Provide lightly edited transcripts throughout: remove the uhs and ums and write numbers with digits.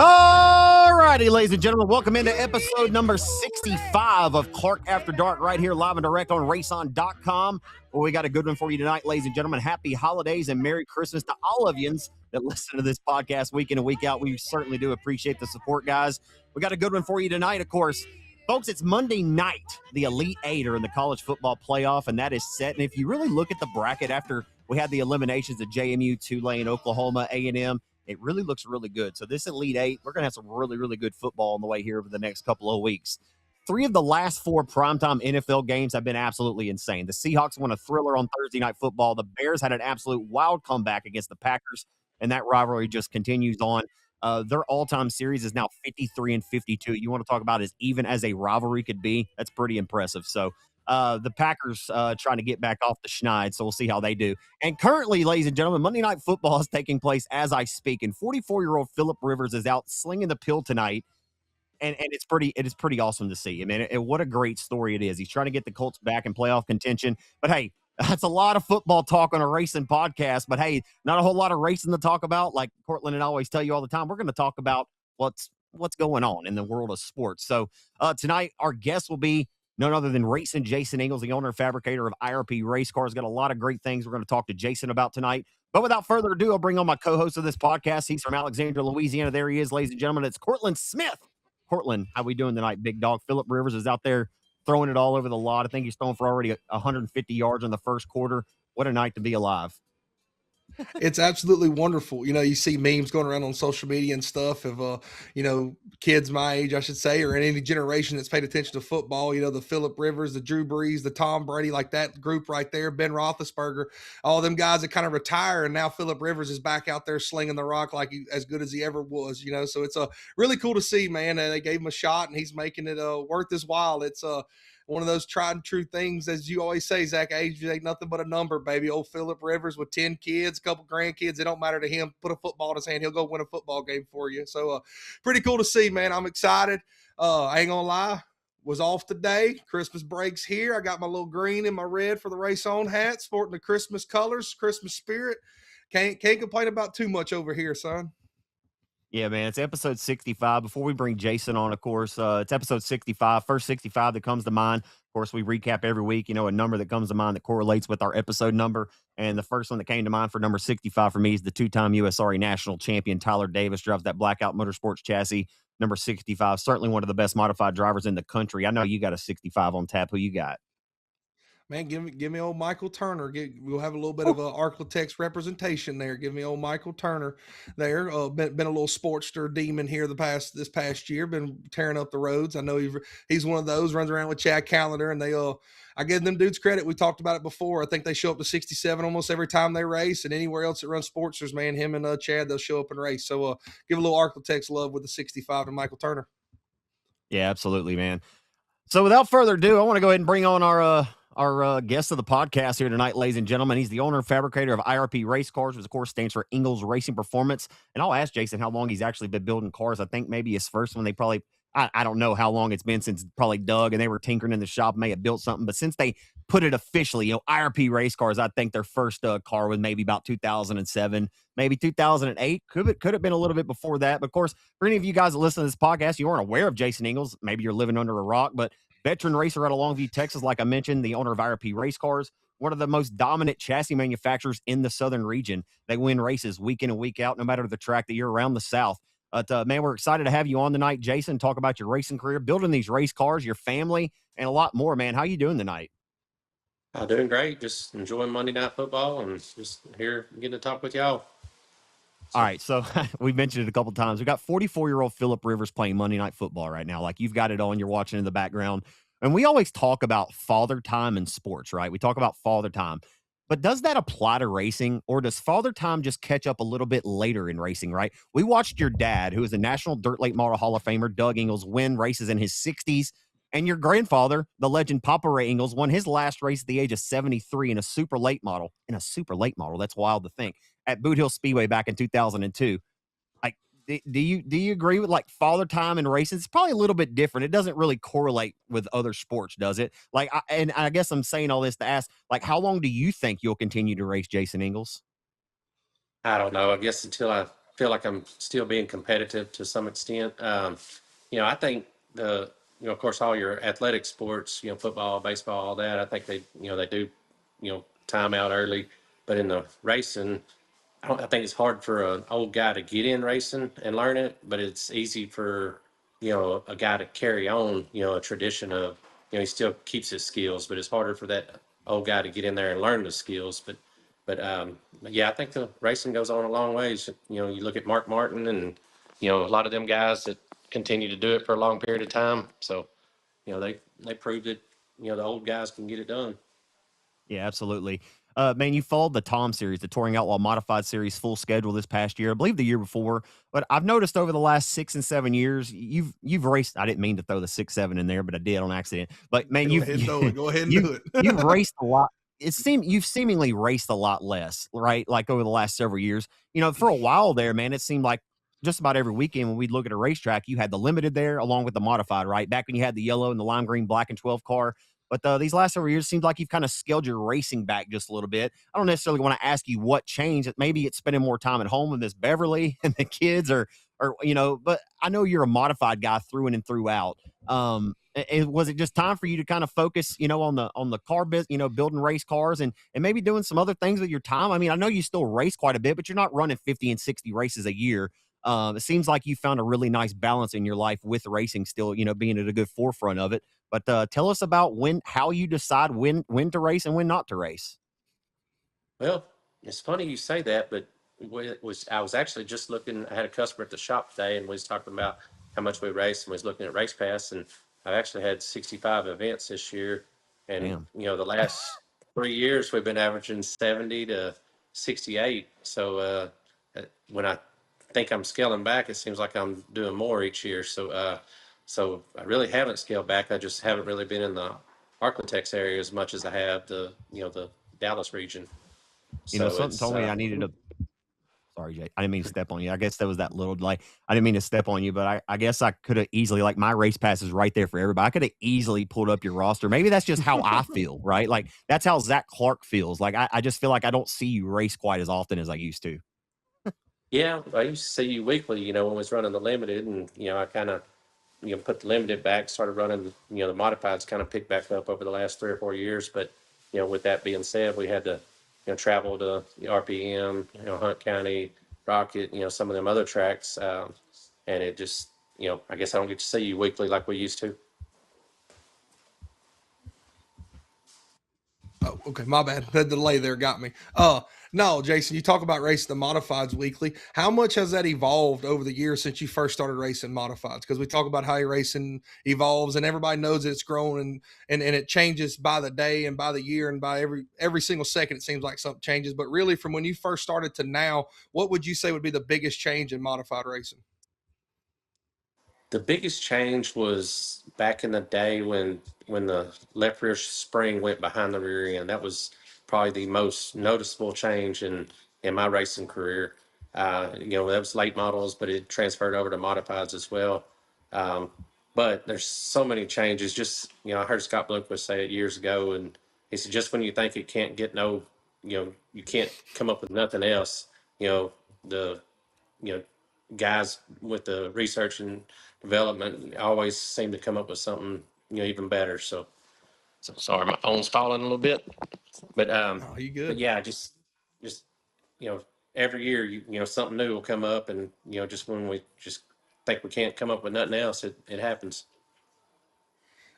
All righty, ladies and gentlemen, welcome into episode number 65 of Clark After Dark right here live and direct on RaceON.com. Well, we got a good one for you tonight, ladies and gentlemen. Happy holidays and Merry Christmas to all of yous that listen to this podcast week in and week out. We certainly do appreciate the support, guys. We got a good one for you tonight, of course. Folks, it's Monday night. The Elite Eight are in the college football playoff, and that is set. And if you really look at the bracket after we had the eliminations of JMU, Tulane, Oklahoma, A&M, it really looks really good. So this Elite Eight, we're going to have some really, really good football on the way here over the next couple of weeks. 3 of the last 4 primetime NFL games have been absolutely insane. The Seahawks won a thriller on Thursday Night Football. The Bears had an absolute wild comeback against the Packers, and that rivalry just continues on. Their all-time series is now 53-52. You want to talk about as even as a rivalry could be? That's pretty impressive. So the Packers trying to get back off the schneid, so we'll see how they do. And currently, ladies and gentlemen, Monday Night Football is taking place as I speak, and 44-year-old Phillip Rivers is out slinging the pill tonight, and it is pretty awesome to see. I mean, what a great story it is. He's trying to get the Colts back in playoff contention, but hey, that's a lot of football talk on a racing podcast, but hey, not a whole lot of racing to talk about. Like Cortland and I always tell you all the time, we're going to talk about what's going on in the world of sports. So tonight, our guest will be none other than RaceON Jason Ingalls, the owner and fabricator of IRP Race Cars. Got a lot of great things we're going to talk to Jason about tonight. But without further ado, I'll bring on my co-host of this podcast. He's from Alexandria, Louisiana. There he is, ladies and gentlemen. It's Cortland Smith. Cortland, how we doing tonight, big dog? Phillip Rivers is out there throwing it all over the lot. I think he's throwing for already 150 yards in the first quarter. What a night to be alive. It's absolutely wonderful. You know, you see memes going around on social media and stuff of, kids my age, I should say, or in any generation that's paid attention to football, the Phillip Rivers, the Drew Brees, the Tom Brady, like that group right there, Ben Roethlisberger, all them guys that kind of retire. And now Phillip Rivers is back out there slinging the rock like as good as he ever was, so it's really cool to see, man. They gave him a shot and he's making it worth his while. It's one of those tried and true things, as you always say, Zach, age ain't nothing but a number, baby. Old Phillip Rivers with 10 kids, a couple grandkids, it don't matter to him. Put a football in his hand, he'll go win a football game for you. So pretty cool to see, man. I'm excited. I ain't gonna lie, was off today. Christmas break's here. I got my little green and my red for the RaceON hat, sporting the Christmas colors, Christmas spirit. Can't complain about too much over here, son. Yeah, man, it's episode 65. Before we bring Jason on, of course, it's episode 65, first 65 that comes to mind. Of course, we recap every week, a number that comes to mind that correlates with our episode number. And the first one that came to mind for number 65 for me is the 2-time USRA national champion, Tyler Davis, drives that Blackout Motorsports chassis, number 65. Certainly one of the best modified drivers in the country. I know you got a 65 on tap. Who you got? Man, give me old Michael Turner. We'll have a little bit of a Arklatex representation there. Give me old Michael Turner there. Been a little Sportster demon here this past year. Been tearing up the roads. I know he's one of those, runs around with Chad Callender, and I give them dudes credit. We talked about it before. I think they show up to 67 almost every time they race, and anywhere else that runs Sportsters, man, him and Chad, they'll show up and race. So give a little Arklatex love with the 65 to Michael Turner. Yeah, absolutely, man. So without further ado, I want to go ahead and bring on our guest of the podcast here tonight, ladies and gentlemen. He's the owner and fabricator of IRP Race Cars, which of course stands for Ingalls Racing Performance. And I'll ask Jason how long he's actually been building cars. I think maybe his first one, I don't know how long it's been since probably Doug and they were tinkering in the shop, may have built something. But since they put it officially, IRP Race Cars, I think their first car was maybe about 2007, maybe 2008. Could have been a little bit before that. But of course, for any of you guys that listen to this podcast, you aren't aware of Jason Ingalls. Maybe you're living under a rock, but veteran racer out of Longview, Texas, like I mentioned, the owner of IRP Race Cars, one of the most dominant chassis manufacturers in the southern region. They win races week in and week out, no matter the track that you're around the South. But, man, we're excited to have you on tonight, Jason, talk about your racing career, building these race cars, your family, and a lot more, man. How you doing tonight? I'm doing great. Just enjoying Monday Night Football and just here getting to talk with y'all. All right, so we mentioned it a couple times. We got 44-year-old Phillip Rivers playing Monday Night Football right now. Like, you've got it on, you're watching in the background. And we always talk about father time in sports, right? We talk about father time. But does that apply to racing, or does father time just catch up a little bit later in racing, right? We watched your dad, who is a National Dirt Late Model Hall of Famer, Doug Ingalls, win races in his 60s. And your grandfather, the legend Papa Ray Ingalls, won his last race at the age of 73 in a super late model. That's wild to think. At Boot Hill Speedway back in 2002. Like, do you agree with like father time and racing? It's probably a little bit different. It doesn't really correlate with other sports, does it? Like, I guess I'm saying all this to ask, like, how long do you think you'll continue to race, Jason Ingalls? I don't know. I guess until I feel like I'm still being competitive to some extent. I think of course, all your athletic sports, football, baseball, all that. I think they do, time out early, but in the racing, I think it's hard for an old guy to get in racing and learn it, but it's easy for a guy to carry on a tradition of he still keeps his skills, but it's harder for that old guy to get in there and learn the skills. But yeah, I think the racing goes on a long ways. You look at Mark Martin and a lot of them guys that continue to do it for a long period of time. So they proved that the old guys can get it done. Yeah, absolutely. Man, you followed the Tom series, the Touring Outlaw Modified Series full schedule this past year. I believe the year before, but I've noticed over the last 6 and 7 years, you've raced. I didn't mean to throw the 6, 7 in there, but I did on accident. But man, Go ahead and throw it. Go ahead and do it. you've raced a lot. You've seemingly raced a lot less, right? Like over the last several years. For a while there, man, it seemed like just about every weekend when we'd look at a racetrack, you had the limited there along with the modified, right? Back when you had the yellow and the lime green, black and 12 car. But these last several years, it seems like you've kind of scaled your racing back just a little bit. I don't necessarily want to ask you what changed. Maybe it's spending more time at home with Miss Beverly and the kids, or But I know you're a modified guy through in and throughout. Was it just time for you to kind of focus, on the car business, building race cars and maybe doing some other things with your time? I mean, I know you still race quite a bit, but you're not running 50 and 60 races a year. It seems like you found a really nice balance in your life with racing still, being at a good forefront of it. But tell us about how you decide when to race and when not to race. Well, it's funny you say that, but I was actually just looking. I had a customer at the shop today, and we was talking about how much we raced, and we was looking at Race Pass, and I've actually had 65 events this year, and Damn. the last 3 years we've been averaging 70 to 68. So when I think I'm scaling back, it seems like I'm doing more each year. So I really haven't scaled back. I just haven't really been in the Architects area as much as I have the Dallas region. So Something told me I needed to. Sorry, Jay. I didn't mean to step on you. I guess there was that little delay. I didn't mean to step on you, but I guess I could have easily, like, my race pass is right there for everybody. I could have easily pulled up your roster. Maybe that's just how I feel, right? Like, that's how Zach Clark feels. Like, I just feel like I don't see you race quite as often as I used to. Yeah, I used to see you weekly, when I was running the limited, and I kind of put the limited back, started running, the modifieds kind of picked back up over the last 3 or 4 years. But with that being said, we had to travel to the RPM, Hunt County, Rocket, some of them other tracks, and it just I guess I don't get to see you weekly like we used to. Oh, okay, my bad. The delay there got me. No, Jason, you talk about racing the modifieds weekly. How much has that evolved over the years since you first started racing modifieds? Because we talk about how your racing evolves, and everybody knows that it's grown and it changes by the day and by the year and by every single second. It seems like something changes. But really, from when you first started to now, what would you say would be the biggest change in modified racing? The biggest change was back in the day when the left rear spring went behind the rear end. That was probably the most noticeable change in my racing career. That was late models, but it transferred over to modifieds as well. Um, but there's so many changes. Just I heard Scott Bloomquist say it years ago, and he said just when you think it can't get no, you can't come up with nothing else. The you know guys with the research and development always seem to come up with something even better. So sorry, my phone's falling a little bit, but Oh, you but good? yeah, just every year something new will come up, and just when we just think we can't come up with nothing else, it happens.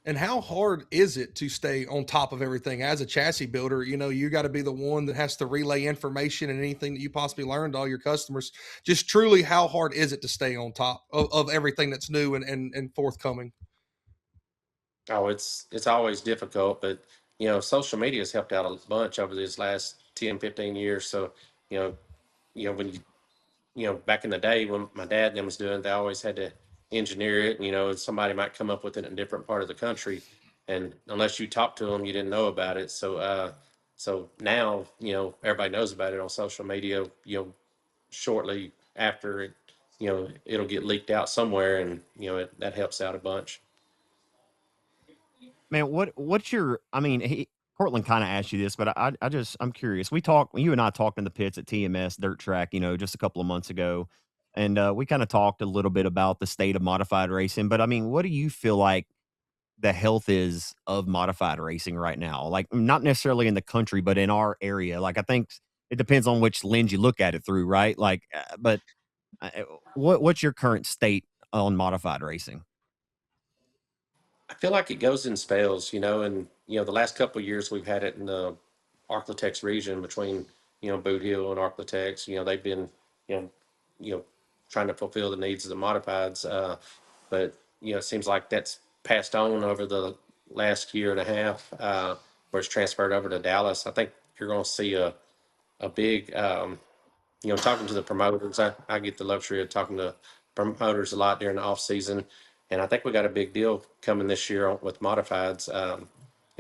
And how hard is it to stay on top of everything as a chassis builder? You got to be the one that has to relay information and anything that you possibly learned to all your customers. Just truly, how hard is it to stay on top of everything that's new and forthcoming? Oh, it's always difficult, but social media has helped out a bunch over these last 10, 15 years. So you know when back in the day when my dad and them was doing it, they always had to engineer it. Somebody might come up with it in a different part of the country, and unless you talk to them, you didn't know about it. So now everybody knows about it on social media. Shortly after it, it'll get leaked out somewhere, and that helps out a bunch. Man, what's your? I mean, Cortland kind of asked you this, but I'm curious. You and I talked in the pits at TMS Dirt Track, just a couple of months ago. and we kind of talked a little bit about the state of modified racing. But I mean, what do you feel like the health is of modified racing right now? Like, not necessarily in the country, but in our area. Like, I think it depends on which lens you look at it through, right? Like, but what's your current state on modified racing? I feel like it goes in spells, and the last couple of years we've had it in the Arklatex region between Boot Hill and Arklatex. They've been you know you know trying to fulfill the needs of the modifieds, but it seems like that's passed on over the last year and a half, where it's transferred over to Dallas. I think you're going to see a big talking to the promoters. I get the luxury of talking to promoters a lot during the off season, and I think we got a big deal coming this year with modifieds. I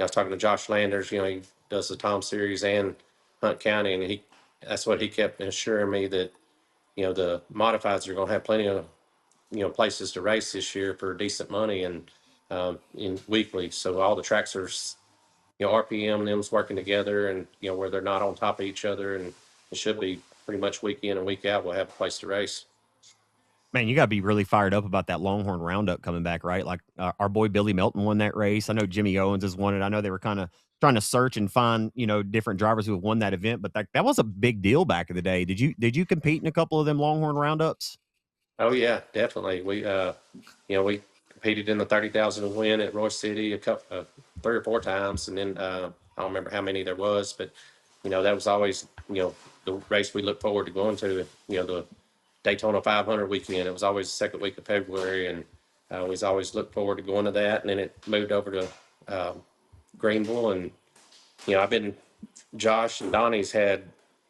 was talking to Josh Landers. He does the Tom Series and Hunt County, and that's what he kept assuring me that the modifieds are going to have plenty of places to race this year for decent money and in weekly. So all the tracks are RPM and them's working together, and where they're not on top of each other, and it should be pretty much week in and week out we'll have a place to race. Man, you gotta be really fired up about that Longhorn Roundup coming back, right? Like, our boy Billy Melton won that race. I know Jimmy Owens has won it. I know they were kinda trying to search and find, different drivers who have won that event, but that was a big deal back in the day. Did you compete in a couple of them Longhorn Roundups? Oh yeah, definitely. We competed in the 30,000 win at Royce City a couple, 3 or 4 times, and then I don't remember how many there was, but that was always the race we look forward to going to. The Daytona 500 weekend. It was always the second week of February, and we always looked forward to going to that. And then it moved over to Greenville, and I've been Josh and Donnie's uh,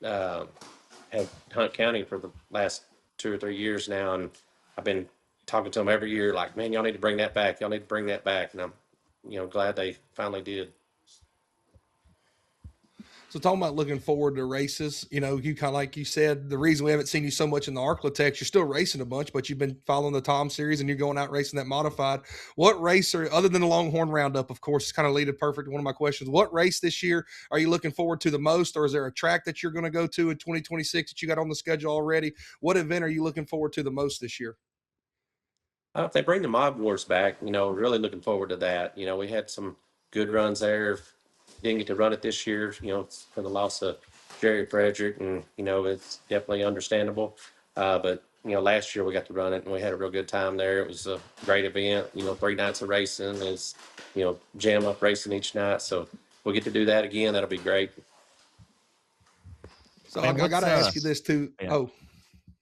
had Hunt County for the last 2 or 3 years now, and I've been talking to them every year, like, man, y'all need to bring that back. Y'all need to bring that back, and I'm glad they finally did. So talking about looking forward to races, you kind of like you said, the reason we haven't seen you so much in the Arklatex, you're still racing a bunch, but you've been following the Tom Series and you're going out racing that modified. What race, other than the Longhorn Roundup, of course, kind of leaded perfect to one of my questions. What race this year are you looking forward to the most, or is there a track that you're going to go to in 2026 that you got on the schedule already? What event are you looking forward to the most this year? If they bring the Mod Wars back, really looking forward to that. We had some good runs there. Didn't get to run it this year, for the loss of Jerry Frederick, and it's definitely understandable. But last year we got to run it, and we had a real good time there. It was a great event. 3 nights of racing is jam up racing each night. So we'll get to do that again. That'll be great. So Man, I got to ask you this too. Yeah. Oh,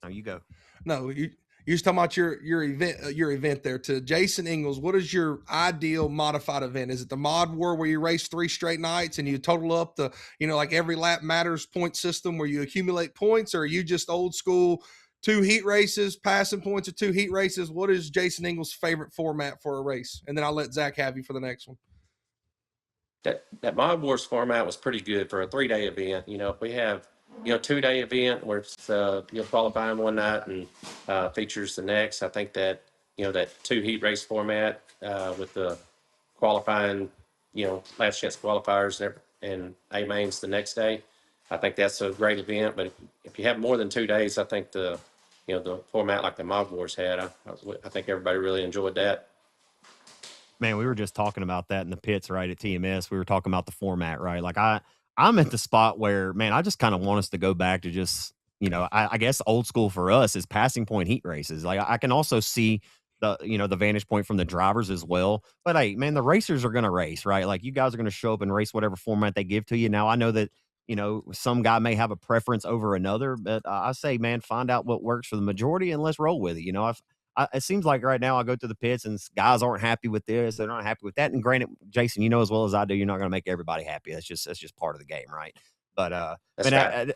No, you go. no, you're just talking about your event there. To Jason Ingalls, what is your ideal modified event? Is it the Mod War where you race 3 straight nights and you total up the, like every lap matters point system where you accumulate points, or are you just old school 2 heat races, passing points of 2 heat races? What is Jason Ingalls' favorite format for a race? And then I'll let Zach have you for the next one. That Mod Wars format was pretty good for a 3-day event. If we have 2-day event where it's qualifying one night and features the next, I think that that 2 heat race format with the qualifying last chance qualifiers and A mains the next day, I think that's a great event. But if you have more than 2 days, I think the format like the Mod Wars had, I think everybody really enjoyed that. Man, we were just talking about that in the pits, right, at TMS. We were talking about the format, right? Like, I'm at the spot where, man, I just kind of want us to go back to just, I guess old school for us is passing point heat races. Like, I can also see the vantage point from the drivers as well. But hey, man, the racers are going to race, right? Like, you guys are going to show up and race whatever format they give to you. Now, I know that, some guy may have a preference over another, but I say, man, find out what works for the majority and let's roll with it. It seems like right now I go to the pits and guys aren't happy with this, they're not happy with that. And granted, Jason, as well as I do, you're not going to make everybody happy. That's just part of the game, right? But That's man,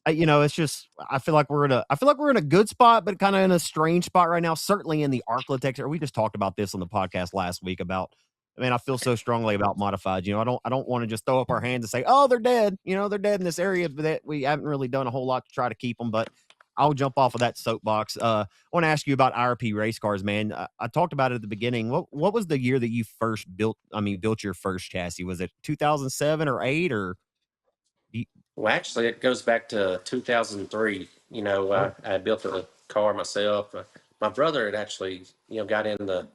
right. it's just I feel like we're in a good spot, but kind of in a strange spot right now. Certainly in the Arklatex. We just talked about this on the podcast last week about. Man, I feel so strongly about modified. I don't want to just throw up our hands and say, "Oh, they're dead." They're dead in this area, but that we haven't really done a whole lot to try to keep them. But I'll jump off of that soapbox. I want to ask you about IRP race cars, man. I talked about it at the beginning. What was the year that you first built? I mean, built your first chassis? Was it 2007 or 8 or? Well, actually, it goes back to 2003. Oh, I built a car myself. My brother had actually, got into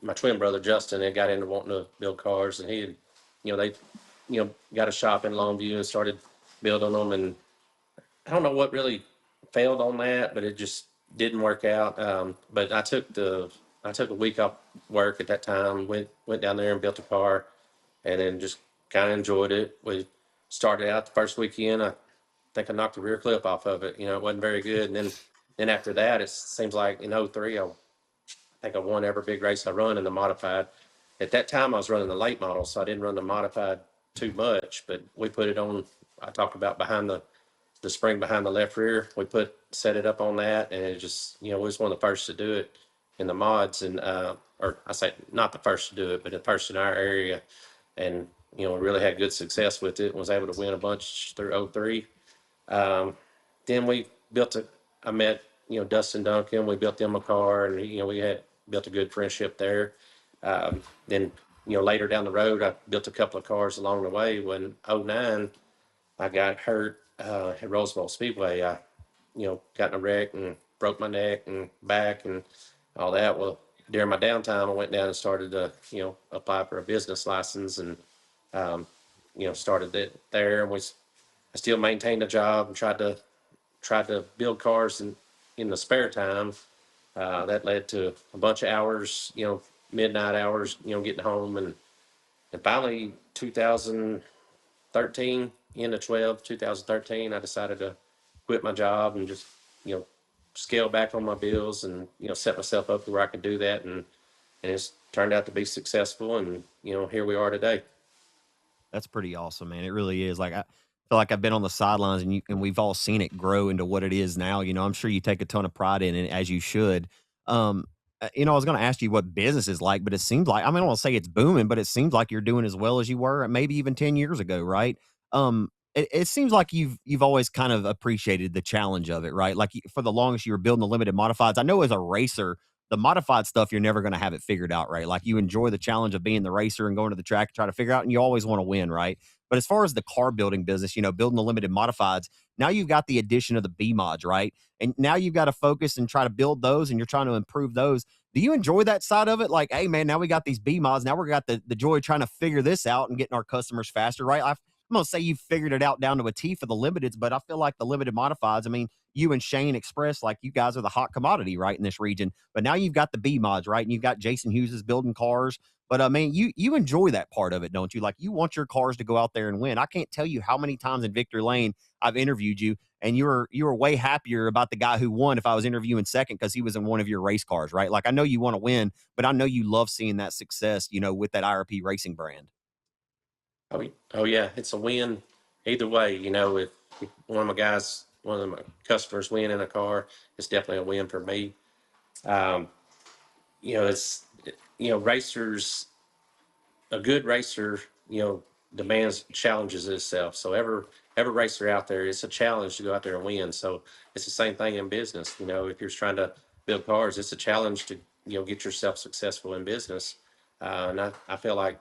my twin brother Justin had got into wanting to build cars, and he had, they, got a shop in Longview and started building them. And I don't know what really failed on that, but it just didn't work out. But I took a week off work at that time, went down there and built a car, and then just kind of enjoyed it. We started out the first weekend. I think I knocked the rear clip off of it. It wasn't very good. And then after that, it seems like in '03, I think I won every big race I run in the modified. At that time, I was running the late model, so I didn't run the modified too much. But we put it on. I talked about behind the spring behind the left rear. We set it up on that, and it just we was one of the first to do it in the mods, and or I say not the first to do it, but the first in our area, and we really had good success with it and was able to win a bunch through '03. Then we built I met, Dustin Duncan. We built them a car, and, we had built a good friendship there. Then, later down the road, I built a couple of cars along the way. When '09, I got hurt at Roosevelt Speedway. I, got in a wreck and broke my neck and back and all that. Well, during my downtime, I went down and started to, apply for a business license, and, started it there. And I still maintained a job and tried to build cars in the spare time. That led to a bunch of hours, midnight hours, getting home, and finally 2013, end of 2013, I decided to quit my job and just, scale back on my bills and, set myself up to where I could do that. And it's turned out to be successful. And, here we are today. That's pretty awesome, man. It really is. Like, I feel like I've been on the sidelines and we've all seen it grow into what it is now. I'm sure you take a ton of pride in it, as you should. I was going to ask you what business is like, but it seems like, I mean, I don't want to say it's booming, but it seems like you're doing as well as you were maybe even 10 years ago, right? It seems like you've always kind of appreciated the challenge of it, right? Like, for the longest you were building the limited modifieds. I know as a racer, the modified stuff, you're never going to have it figured out, right? Like, you enjoy the challenge of being the racer and going to the track and try to figure out, and you always want to win, right? But as far as the car building business, building the limited modifieds, now you've got the addition of the B mods, right? And now you've got to focus and try to build those, and you're trying to improve those. Do you enjoy that side of it? Like, hey, man, now we got these B mods. Now we got the joy of trying to figure this out and getting our customers faster, right? I'm going to say you figured it out down to a T for the limiteds, but I feel like the limited modifieds, I mean, you and Shane Express, like, you guys are the hot commodity, right, in this region. But now you've got the B mods, right? And you've got Jason Hughes is building cars. But I mean, you enjoy that part of it, don't you? Like, you want your cars to go out there and win. I can't tell you how many times in Victory Lane I've interviewed you, and you were way happier about the guy who won if I was interviewing second because he was in one of your race cars, right? Like, I know you want to win, but I know you love seeing that success, with that IRP racing brand. Oh yeah, it's a win either way. If one of my customers win in a car, it's definitely a win for me. Um, it's racers. A good racer, demands challenges itself. So every racer out there, it's a challenge to go out there and win. So it's the same thing in business. If you're trying to build cars, it's a challenge to get yourself successful in business. And I feel like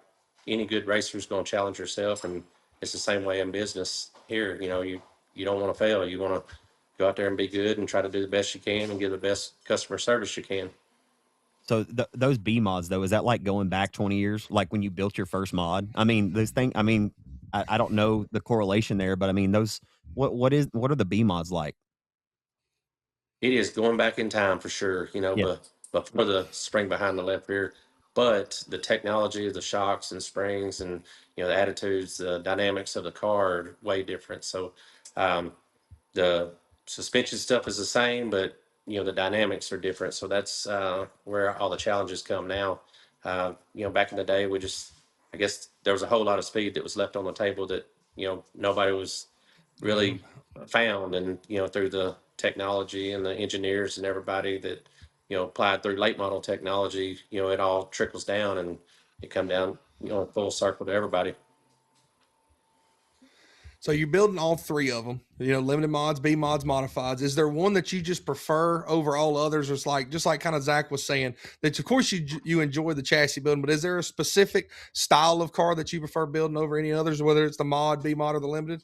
any good racer is going to challenge yourself, and it's the same way in business here. You don't want to fail. You want to go out there and be good and try to do the best you can and give the best customer service you can. So those B mods, though, is that like going back 20 years, like when you built your first mod? I mean, I don't know the correlation there, but I mean, what are the B mods like? It is going back in time for sure, Yeah. but for the spring behind the left rear. But the technology of the shocks and springs and, the attitudes, the dynamics of the car are way different. So um, the suspension stuff is the same, but, the dynamics are different. So that's where all the challenges come now. Back in the day, I guess there was a whole lot of speed that was left on the table that, nobody was really found. And through the technology and the engineers and everybody that applied through late model technology, it all trickles down and it come down full circle to everybody. So you're building all three of them, limited mods, B mods, modifieds. Is there one that you just prefer over all others? Or it's like, just like kind of Zach was saying, that of course you enjoy the chassis building, but is there a specific style of car that you prefer building over any others, whether it's the mod, B mod, or the limited?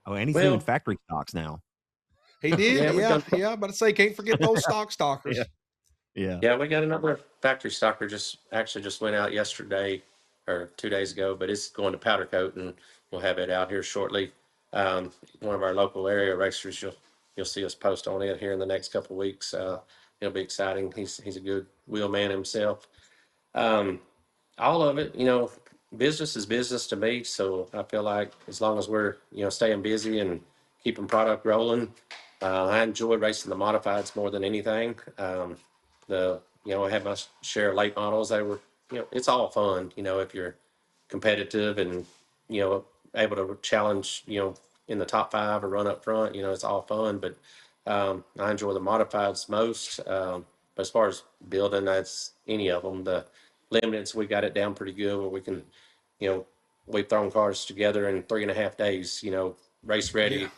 Oh, anything in factory stocks now. He did. Yeah, we've Yeah. done. Yeah. But I say, can't forget those Yeah. stalkers. Yeah. Yeah, we got another factory stocker just went out yesterday or 2 days ago, but it's going to powder coat and we'll have it out here shortly. One of our local area racers, you'll see us post on it here in the next couple of weeks. It'll be exciting. He's a good wheel man himself. Um, all of it, business is business to me. So I feel like as long as we're, staying busy and keeping product rolling, I enjoy racing the modifieds more than anything. I had my share of late models. They were, it's all fun, if you're competitive and, you know, able to challenge, in the top five or run up front, it's all fun. But I enjoy the modifieds most. But as far as building, that's any of them. The limiteds, we got it down pretty good where we can, you know, we've thrown cars together in 3.5 days, race Yeah. ready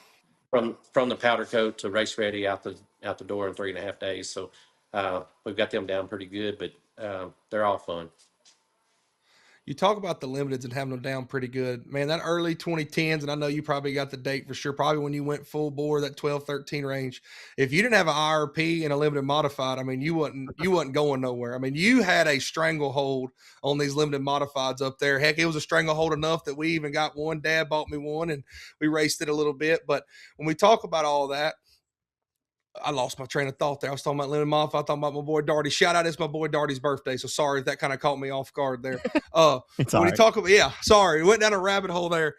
from the powder coat to race ready out the door in 3.5 days. So we've got them down pretty good, but they're all fun. You talk about the limiteds and having them down pretty good. Man, that early 2010s, and I know you probably got the date for sure, probably when you went full bore, that 12, 13 range. If you didn't have an IRP and a limited modified, I mean, you wasn't going nowhere. I mean, you had a stranglehold on these limited modifieds up there. Heck, it was a stranglehold enough that we even got one. Dad bought me one and we raced it a little bit. But when we talk about all that, I lost my train of thought there. I was talking about limited modified. I thought about my boy Darty. Shout out, it's my boy Darty's birthday. So sorry if that kind of caught me off guard there. It's all When you right. talk about, yeah, sorry, we went down a rabbit hole there.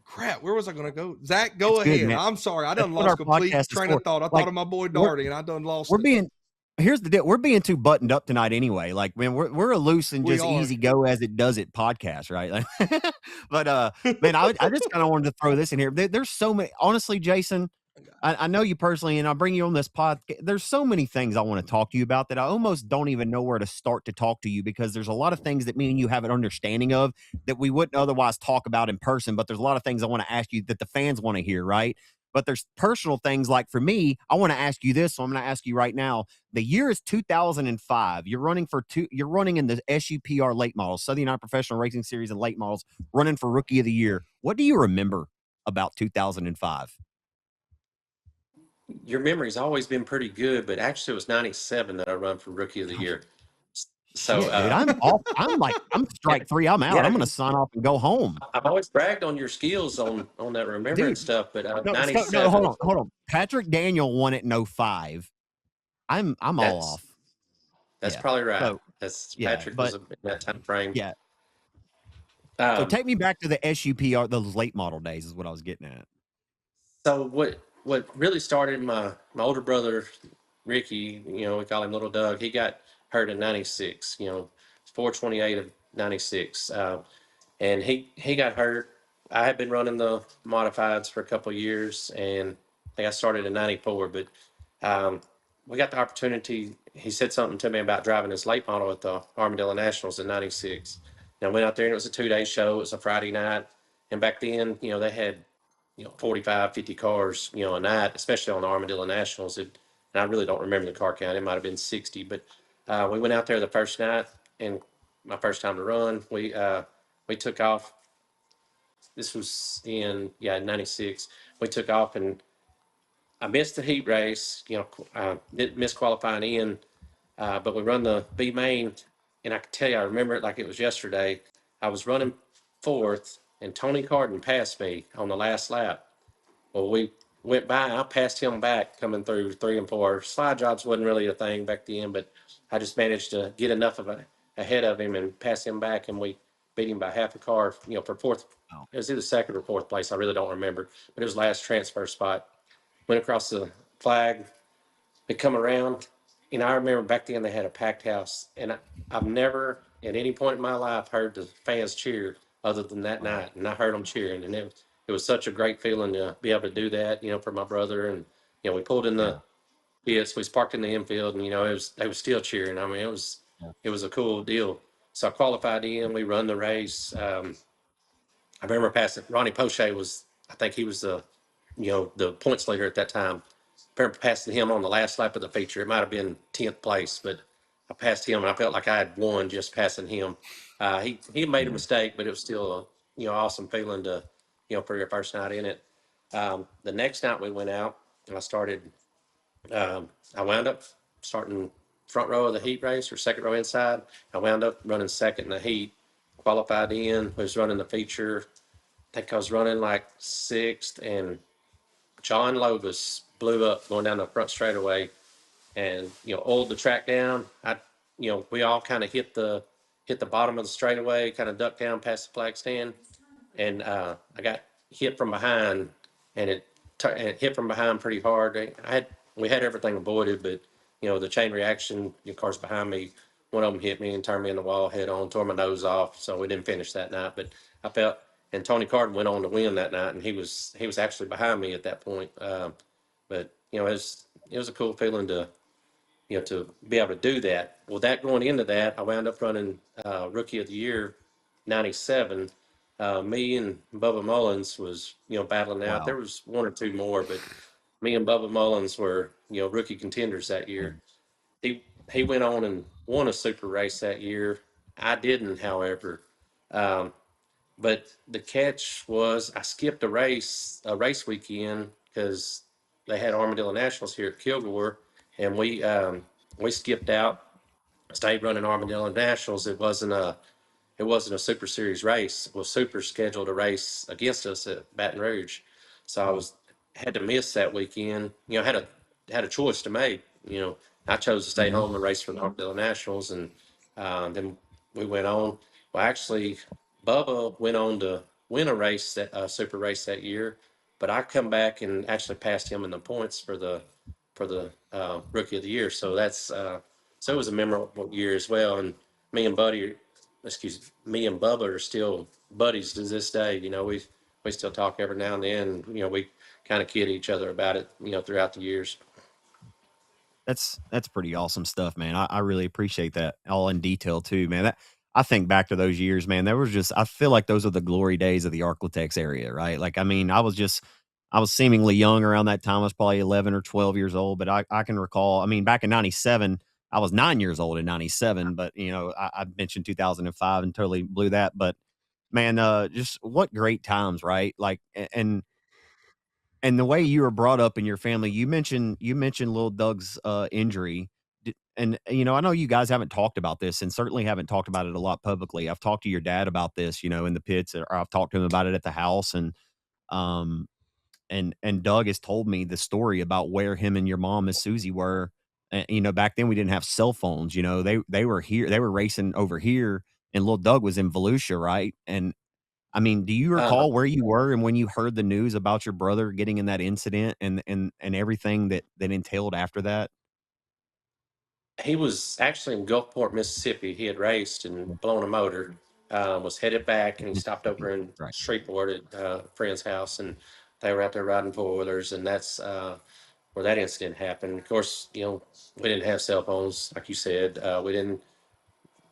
Crap, where was I going to go? Zach, go It's good, ahead. man. I'm sorry, I That's done what our lost complete podcast is train for. of thought. I Like, thought of my boy we're Darty, and I done lost we're it. being here's the deal. We're being too buttoned up tonight anyway. Like, man, we're a loose and We just are. easy go as it does it podcast, right? But man, I just kind of wanted to throw this in here. There's so many. Honestly, Jason, I know you personally, and I bring you on this podcast. There's so many things I want to talk to you about that I almost don't even know where to start to talk to you because there's a lot of things that me and you have an understanding of that we wouldn't otherwise talk about in person. But there's a lot of things I want to ask you that the fans want to hear, right? But there's personal things like for me, I want to ask you this. So I'm going to ask you right now. The year is 2005. You're running in the SUPR late models, Southern United Professional Racing Series and late models, running for Rookie of the Year. What do you remember about 2005? Your memory's always been pretty good, but actually it was 97 that I run for Rookie of the Year. So Shit, dude, I'm off. I'm strike three. I'm out. I'm yeah, going to sign off and go home. I've always bragged on your skills on that remembering Dude, stuff, but no, 97. hold on. Patrick Daniel won it in 05. I'm all That's off. that's Yeah. probably right. So That's yeah, Patrick was but in that time frame. yeah. So Um, take me back to the SUPR, those late model days is what I was getting at. so what really started my older brother Ricky, we call him Little Doug. He got hurt in '96. 4/28 of '96. And he got hurt. I had been running the modifieds for a couple of years, and I think I started in '94. But um, we got the opportunity. He said something to me about driving his late model at the Armadillo Nationals in '96. And I went out there, and it was a 2-day show. It was a Friday night, and back then, they had 45, 50 cars, a night, especially on the Armadillo Nationals. And I really don't remember the car count. It might have been 60, but we went out there the first night, and my first time to run. We took off. This was in '96. We took off, and I missed the heat race. Didn't miss qualifying in, but we run the B main, and I can tell you, I remember it like it was yesterday. I was running fourth, and Tony Carden passed me on the last lap. Well, we went by. I passed him back coming through 3 and 4. Slide jobs wasn't really a thing back then, but I just managed to get enough of ahead of him and pass him back, and we beat him by half a car. For fourth. Oh. It was either second or fourth place. I really don't remember, but it was last transfer spot. Went across the flag. We come around, and I remember back then they had a packed house, and I've never at any point in my life heard the fans cheer other than that night, and I heard them cheering, and it was such a great feeling to be able to do that, for my brother, and we pulled in the pits, we was parked in the infield, and they was still cheering. I mean, it was a cool deal. So I qualified in, we run the race. I remember passing Ronnie Poche was, I think he was the points leader at that time. I remember passing him on the last lap of the feature. It might have been 10th place, but I passed him, and I felt like I had won just passing him. He made a mistake, but it was still a awesome feeling to for your first night in it. The next night we went out, and I wound up starting front row of the heat race or second row inside. I wound up running second in the heat, qualified in, was running the feature. I think I was running like sixth, and John Lobus blew up going down the front straightaway and, oiled the track down. We all kind of hit the bottom of the straightaway, kind of ducked down past the flag stand, and I got hit from behind, and it hit from behind pretty hard. We had everything avoided, but the chain reaction, cars behind me, one of them hit me and turned me in the wall head on, tore my nose off. So we didn't finish that night. But I felt, and Tony Carden went on to win that night, and he was actually behind me at that point. But it was a cool feeling to be able to do that. Well, that going into that, I wound up running Rookie of the Year '97. Me and Bubba Mullins was battling out. Wow. There was one or two more, but me and Bubba Mullins were rookie contenders that year. Man. He went on and won a super race that year. I didn't, however. Um, but the catch was I skipped a race weekend because they had Armadillo Nationals here at Kilgore, and we skipped out, stayed running Armadillo Nationals. It wasn't a Super Series race. Well, Super scheduled a race against us at Baton Rouge, so I Oh, was had to miss that weekend. Had a choice to make. I chose to stay mhm. home and race for the Armadillo Nationals, and then we went on. Well, actually, Bubba went on to win a Super race that year, but I come back and actually passed him in the points for the Rookie of the Year. So it was a memorable year as well. And me and Buddy, me and Bubba are still buddies to this day. We still talk every now and then. We kind of kid each other about it. Throughout the years. That's pretty awesome stuff, man. I really appreciate that all in detail too, man. I think back to those years, man. There was just I feel like those are the glory days of the Arklatex area, right? Like, I mean, I was seemingly young around that time. I was probably 11 or 12 years old, but I can recall. I mean, back in '97, I was 9 years old in '97, but I mentioned 2005 and totally blew that. But man, just what great times, right? Like, and the way you were brought up in your family, you mentioned little Doug's injury. And I know you guys haven't talked about this and certainly haven't talked about it a lot publicly. I've talked to your dad about this, in the pits, or I've talked to him about it at the house. Um and Doug has told me the story about where him and your mom, Miss Susie, were. And, back then we didn't have cell phones. They were here, they were racing over here, and little Doug was in Volusia, right? And I mean, do you Uh, recall where you were and when you heard the news about your brother getting in that incident and everything that entailed after that? he was actually in Gulfport, Mississippi. He had raced and blown a motor. Was headed back, and he stopped over Mississippi, in right. Shreveport at a friend's house, and they were out there riding four wheelers, and that's where that incident happened. Of course, we didn't have cell phones, like you said. We didn't.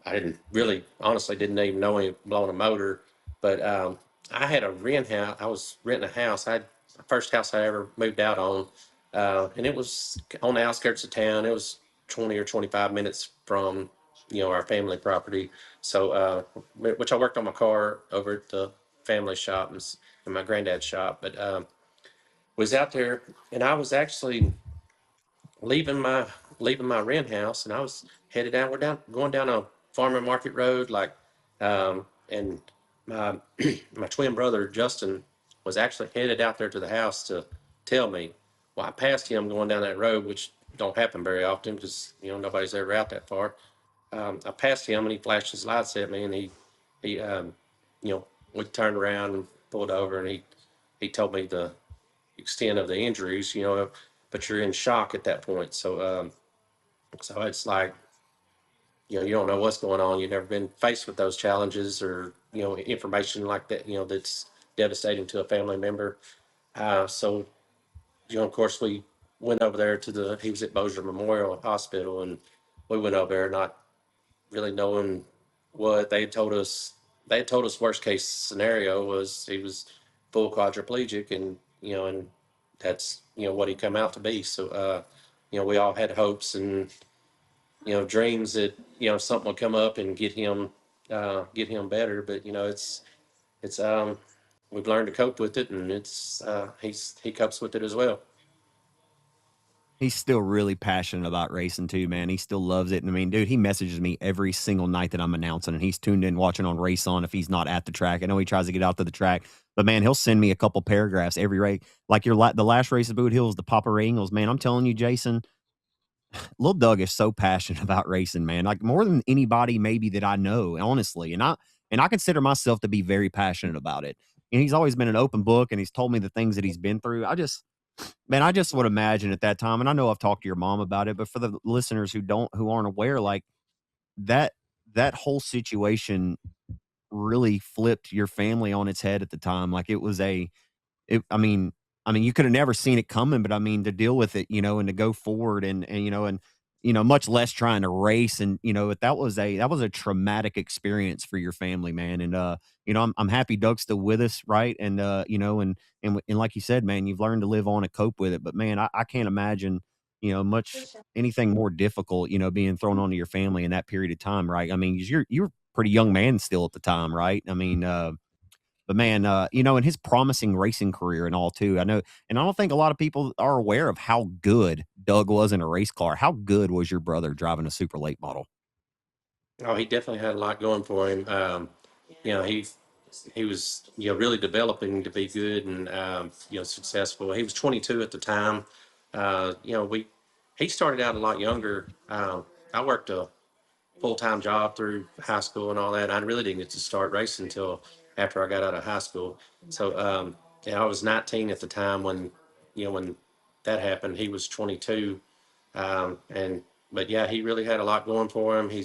I didn't really, honestly, didn't even know he blown a motor. But I had a rent house. I was renting a house. I had the first house I ever moved out on, and it was on the outskirts of town. It was 20 or 25 minutes from our family property. So, which I worked on my car over at the family shop and my granddad's shop. But was out there, and I was actually leaving my leaving my rent house, and I was headed down. We're going down a farmer market road, and my my twin brother Justin was actually headed out there to the house to tell me. Well, I passed him going down that road, which don't happen very often because nobody's ever out that far. I passed him, and he flashed his lights at me, and he you know we turned around and pulled over, and he told me the extent of the injuries, but you're in shock at that point. So it's like, you don't know what's going on. You've never been faced with those challenges or, information like that, that's devastating to a family member. So, of course, we went over there he was at Bossier Memorial Hospital, and we went over there not really knowing what they had told us. They had told us worst case scenario was he was full quadriplegic, and that's what he come out to be. So we all had hopes and dreams that something would come up and get him better. But it's we've learned to cope with it, and it's he copes with it as well. He's still really passionate about racing too, man. He still loves it. And I mean, dude, he messages me every single night that I'm announcing, and he's tuned in watching on RaceON if he's not at the track. I know he tries to get out to the track, but man, he'll send me a couple paragraphs every race. Like the last race of Boot Hills, the Papa Ray Ingalls, man. I'm telling you, Jason, Lil Doug is so passionate about racing, man. Like more than anybody maybe that I know, honestly. And I consider myself to be very passionate about it. And he's always been an open book, and he's told me the things that he's been through. Man, I just would imagine at that time, and I know I've talked to your mom about it, but for the listeners who aren't aware, like that that whole situation really flipped your family on its head at the time. Like it was a it I mean, you could have never seen it coming, but I mean, to deal with it, and to go forward much less trying to race and, that was a traumatic experience for your family, man. And, I'm happy Doug's still with us, right? And, and like you said, man, you've learned to live on and cope with it. But man, I can't imagine, much anything more difficult, being thrown onto your family in that period of time, right? I mean, you're a pretty young man still at the time, right? I mean, but man, in his promising racing career and all too, I know, and I don't think a lot of people are aware of how good Doug was in a race car. How good was your brother driving a super late model? Oh, he definitely had a lot going for him. You know, he was really developing to be good and successful. He was 22 at the time. We he started out a lot younger. I worked a full-time job through high school and all that. I really didn't get to start racing until after I got out of high school. So I was 19 at the time when that happened. He was 22, and but yeah, he really had a lot going for him. He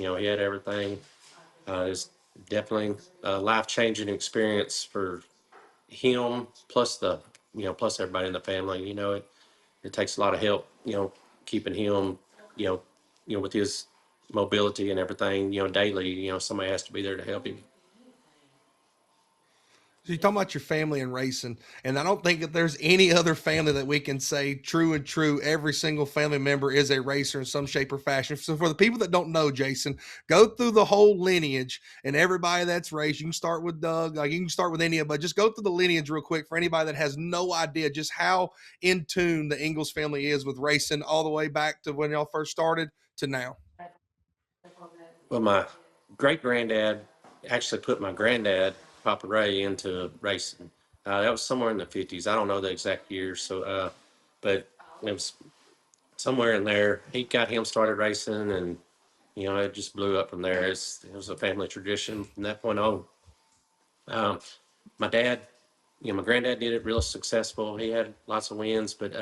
had everything. It's definitely a life-changing experience for him, plus plus everybody in the family. It takes a lot of help, keeping him, you know, with his mobility and everything, daily. Somebody has to be there to help him. So you talk about your family and racing, and I don't think that there's any other family that we can say true and true. Every single family member is a racer in some shape or fashion. So for the people that don't know, Jason, go through the whole lineage and everybody that's raced. You can start with Doug, like you can start with any of, but just go through the lineage real quick for anybody that has no idea just how in tune the Ingalls family is with racing, all the way back to when y'all first started to now. Well, my great granddad actually put my granddad, Papa Ray, into racing. That was somewhere in the 50s. I don't know the exact year. But it was somewhere in there. He got him started racing, and it just blew up from there. It was a family tradition from that point on. Um, my dad, my granddad did it real successful. He had lots of wins, but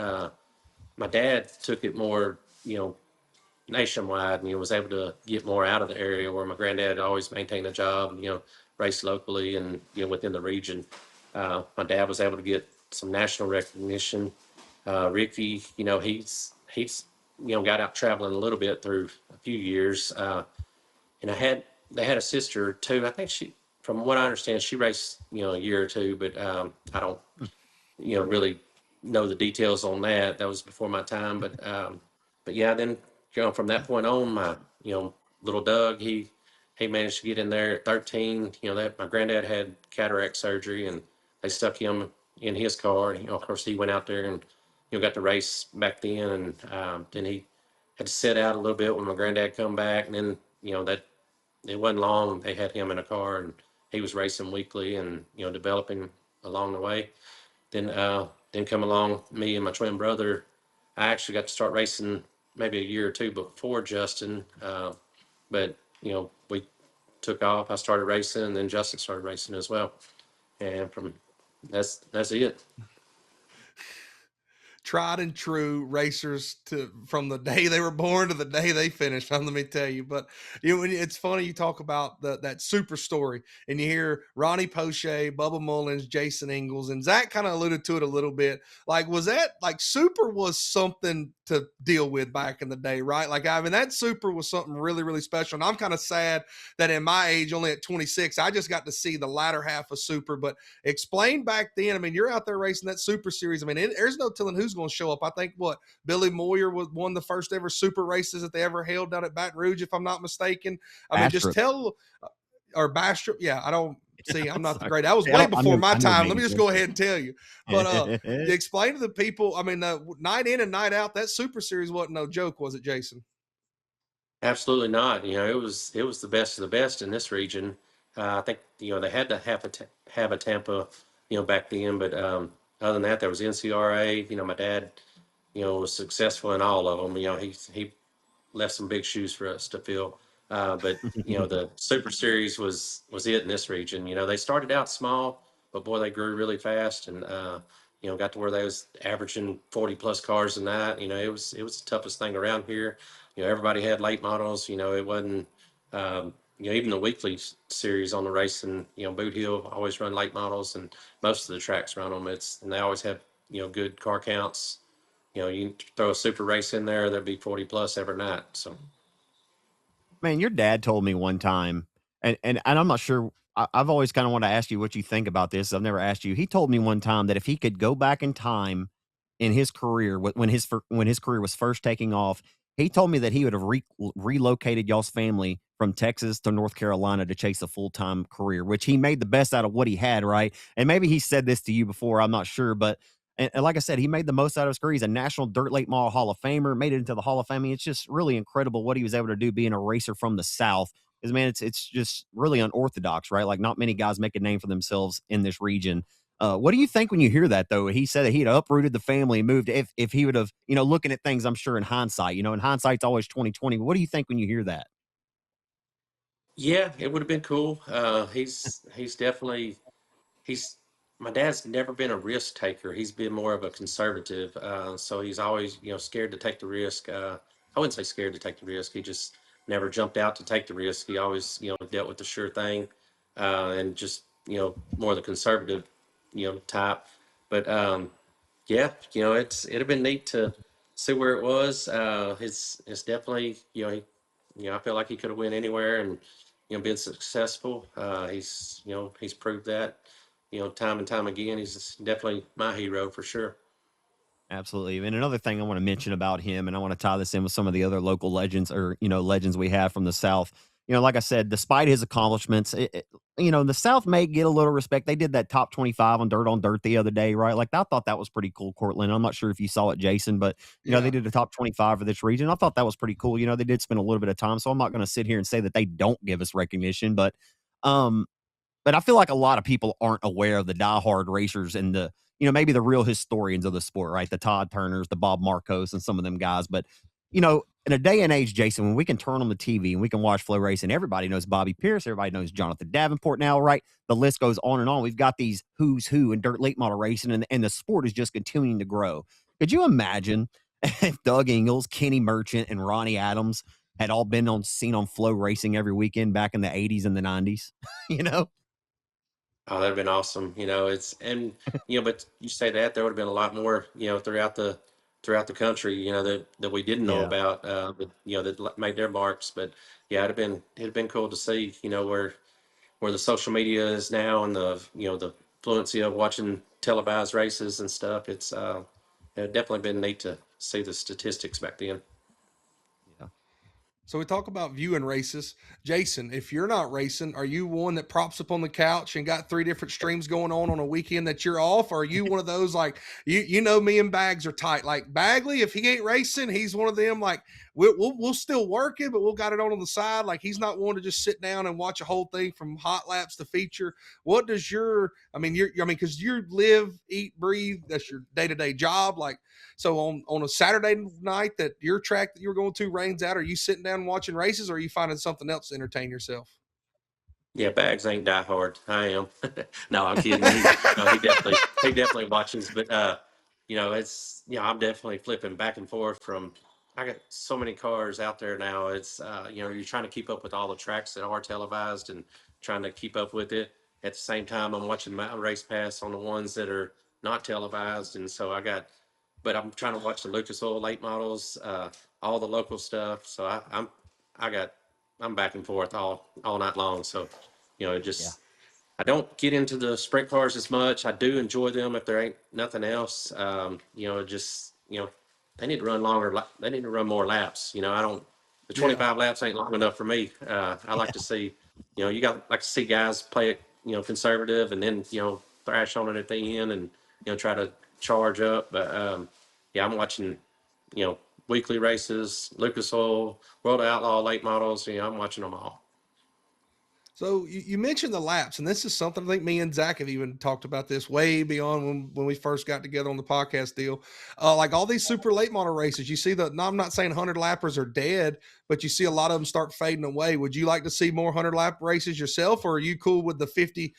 my dad took it more, nationwide, and was able to get more out of the area where my granddad always maintained a job, raced locally and within the region. My dad was able to get some national recognition. Ricky, he's got out traveling a little bit through a few years. And they had a sister too. I think from what I understand, she raced a year or two, but I don't really know the details on that. That was before my time, but yeah, then from that point on, my little Doug, he managed to get in there at 13. That my granddad had cataract surgery, and they stuck him in his car. Of course, he went out there and got to race back then, and then he had to sit out a little bit when my granddad come back, and then that it wasn't long. They had him in a car, and he was racing weekly and developing along the way. Then come along me and my twin brother. I actually got to start racing maybe a year or two before Justin, but we took off. I started racing, and then Justin started racing as well. And that's it. Tried and true racers from the day they were born to the day they finished. Let me tell you. But it's funny you talk about that super story, and you hear Ronnie Poche, Bubba Mullins, Jason Ingalls, and Zach kind of alluded to it a little bit. Like, was that like super was something to deal with back in the day, right? Like, I mean, that super was something really, really special. And I'm kind of sad that in my age, only at 26, I just got to see the latter half of super. But explain back then. I mean, you're out there racing that super series. I mean, there's no telling who's going to show up. I think Billy Moyer was one of the first ever super races that they ever held down at Baton Rouge, if I'm not mistaken. I mean, just tell or Bastrop. Yeah, I don't. See, I'm not the Sorry. great. That was Hey, way before my I know time. Let baby me just jokes. go ahead and tell you. But explain to the people. I mean, night in and night out, that Super Series wasn't no joke, was it, Jason? Absolutely not. It was the best of the best in this region. I think they had to have a Tampa, back then, but other than that, there was NCRA. My dad, was successful in all of them. He left some big shoes for us to fill. But the Super Series was it in this region. They started out small, but boy, they grew really fast, and got to where they was averaging 40 plus cars a night. It was the toughest thing around here. Everybody had late models. It wasn't. Even the weekly series on the race, and Boot Hill always run late models, and most of the tracks run them. And they always have good car counts. You can throw a super race in there, there'd be 40 plus every night. So, Man, your dad told me one time, and I'm not sure. I've always kind of wanted to ask you what you think about this. I've never asked you. He told me one time that if he could go back in time in his career, when his career was first taking off, he told me that he would have relocated y'all's family from Texas to North Carolina to chase a full time career, which he made the best out of what he had, right? And maybe he said this to you before. I'm not sure, but and like I said, he made the most out of his career. He's a National Dirt Late Model Hall of Famer, made it into the Hall of Fame. I mean, it's just really incredible what he was able to do being a racer from the South. Because, man, it's just really unorthodox, right? Like, not many guys make a name for themselves in this region. What do you think when you hear that, though? He said that he'd uprooted the family and moved. If he would have, looking at things, I'm sure in hindsight, and hindsight's always 2020. But what do you think when you hear that? yeah, it would have been cool. He's definitely he's my dad's never been a risk taker. He's been more of a conservative. So he's always, scared to take the risk. I wouldn't say scared to take the risk. He just never jumped out to take the risk. He always, dealt with the sure thing, and just, more the conservative, type. But yeah, it'd have been neat to see where it was. It's definitely, I feel like he could have went anywhere and been successful. He's proved that time and time again. He's definitely my hero for sure. Absolutely. And another thing I want to mention about him, and I want to tie this in with some of the other local legends or, legends we have from the South. Like I said, despite his accomplishments, the South may get a little respect. They did that top 25 on Dirt the other day, right? Like, I thought that was pretty cool, Cortland. I'm not sure if you saw it, Jason, but, they Yeah. did a top 25 for this region. I thought that was pretty cool. They did spend a little bit of time. So I'm not going to sit here and say that they don't give us recognition, um, but I feel like a lot of people aren't aware of the diehard racers and the, maybe the real historians of the sport, right? The Todd Turners, the Bob Marcos, and some of them guys. But, in a day and age, Jason, when we can turn on the TV and we can watch Flow Racing, everybody knows Bobby Pierce, everybody knows Jonathan Davenport now, right? The list goes on and on. We've got these who's who in dirt late model racing, and the sport is just continuing to grow. Could you imagine if Doug Ingalls, Kenny Merchant, and Ronnie Adams had all been seen on Flow Racing every weekend back in the 80s and the 90s? you know? Oh, that'd been awesome. But you say that there would have been a lot more, throughout the country, that we didn't know Yeah. about, that made their marks. But yeah, it'd been cool to see, where the social media is now, and the fluency of watching televised races and stuff. It definitely been neat to see the statistics back then. Yeah. So we talk about viewing races. Jason, if you're not racing, are you one that props up on the couch and got three different streams going on a weekend that you're off? Or are you one of those like me and Bags are tight? Like Bagley, if he ain't racing, he's one of them like we'll still work it, but we'll got it on the side. Like he's not one to just sit down and watch a whole thing from hot laps to feature. What does because you live, eat, breathe. That's your day to day job. Like so on a Saturday night that your track that you were going to rains out, are you sitting down watching races, or are you finding something else to entertain yourself? Yeah, Bags ain't die hard. I am. No, I'm kidding. He definitely watches, but I'm definitely flipping back and forth from. I got so many cars out there now. It's you're trying to keep up with all the tracks that are televised and trying to keep up with it. At the same time, I'm watching my race pass on the ones that are not televised, and so but I'm trying to watch the Lucas Oil late models, all the local stuff. So I got I'm back and forth all night long. So, Yeah. just I don't get into the sprint cars as much. I do enjoy them if there ain't nothing else. They need to run longer. They need to run more laps. I don't. The Yeah. 25 laps ain't long enough for me. I like to see, like to see guys play it conservative, and then thrash on it at the end, and try to charge up. But yeah, I'm watching weekly races, Lucas Oil, World Outlaw, late models. I'm watching them all. So you mentioned the laps, and this is something I think me and Zach have even talked about this way beyond when we first got together on the podcast deal. Like all these super late model races, you see no, I'm not saying 100 lappers are dead, but you see a lot of them start fading away. Would you like to see more 100 lap races yourself, or are you cool with the 50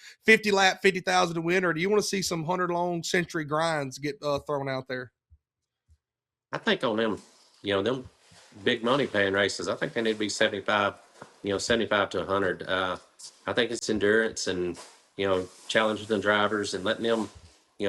lap, 50,000 to win, or do you want to see some 100 long century grinds get thrown out there? I think on them big money paying races, I think they need to be 75, 75 to 100. I think it's endurance and, challenging the drivers and letting them,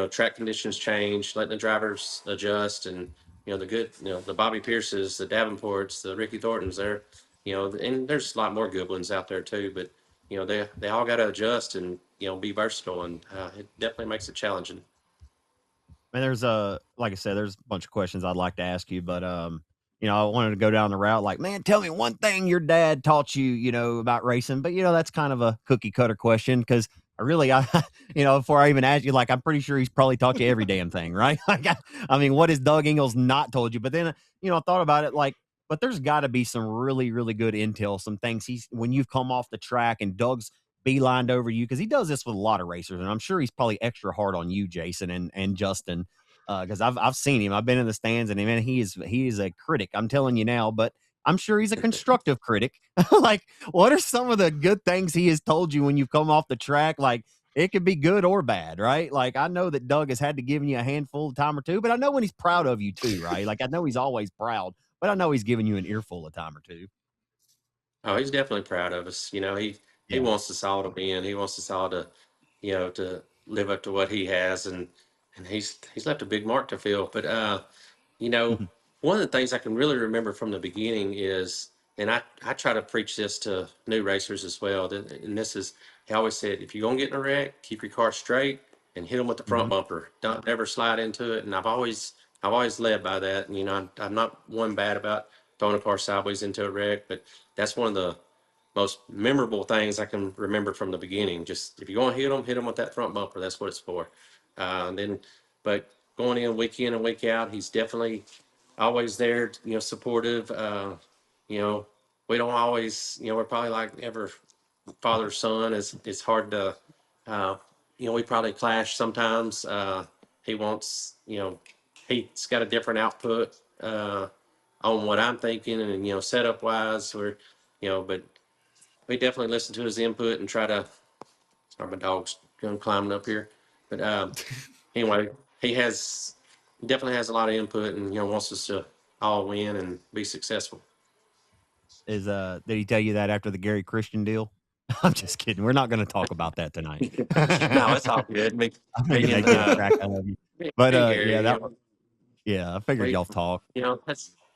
track conditions change, letting the drivers adjust, and, the Bobby Pierces, the Davenports, the Ricky Thorntons there, and there's a lot more good ones out there too, but, they all got to adjust and, be versatile, and it definitely makes it challenging. And there's like I said, there's a bunch of questions I'd like to ask you, but I wanted to go down the route like, man, tell me one thing your dad taught you, about racing. But that's kind of a cookie cutter question because I before I even ask you, like, I'm pretty sure he's probably taught you every damn thing, right? Like, I mean, what has Doug Ingalls not told you? But then, I thought about it like, but there's got to be some really, really good intel, some things when you've come off the track and Doug's beelined over you because he does this with a lot of racers, and I'm sure he's probably extra hard on you, Jason and Justin, because I've seen him. I've been in the stands, and man, he is a critic. I'm telling you now, but I'm sure he's a constructive critic. Like, what are some of the good things he has told you when you've come off the track? Like, it could be good or bad, right? Like, I know that Doug has had to give you a handful of time or two, but I know when he's proud of you too, right? Like, I know he's always proud, but I know he's giving you an earful of time or two. Oh, he's definitely proud of us. He Yeah. wants us all to win. He wants us all to, to live up to what he has, and he's left a big mark to fill. But you know, one of the things I can really remember from the beginning is, and I try to preach this to new racers as well. And this is, he always said, if you're gonna get in a wreck, keep your car straight and hit them with the front bumper. Don't ever slide into it. And I've always led by that. And I'm not one bad about throwing a car sideways into a wreck, but that's one of the most memorable things I can remember from the beginning. Just if you're going to hit them with that front bumper. That's what it's for. Then, but going in and week out, he's definitely always there. Supportive. You know, we don't always. We're probably like ever father son. It's hard to. Uh, we probably clash sometimes. He wants. He's got a different output on what I'm thinking, and setup wise, but we definitely listen to his input and try to. Sorry, my dog's going climbing up here, but anyway, he definitely has a lot of input, and wants us to all win and be successful. Did he tell you that after the Gary Christian deal? I'm just kidding. We're not going to talk about that tonight. No, it's all good. I'm Me making and that get a crack out of you. But Gary, yeah, I figured we, y'all talk.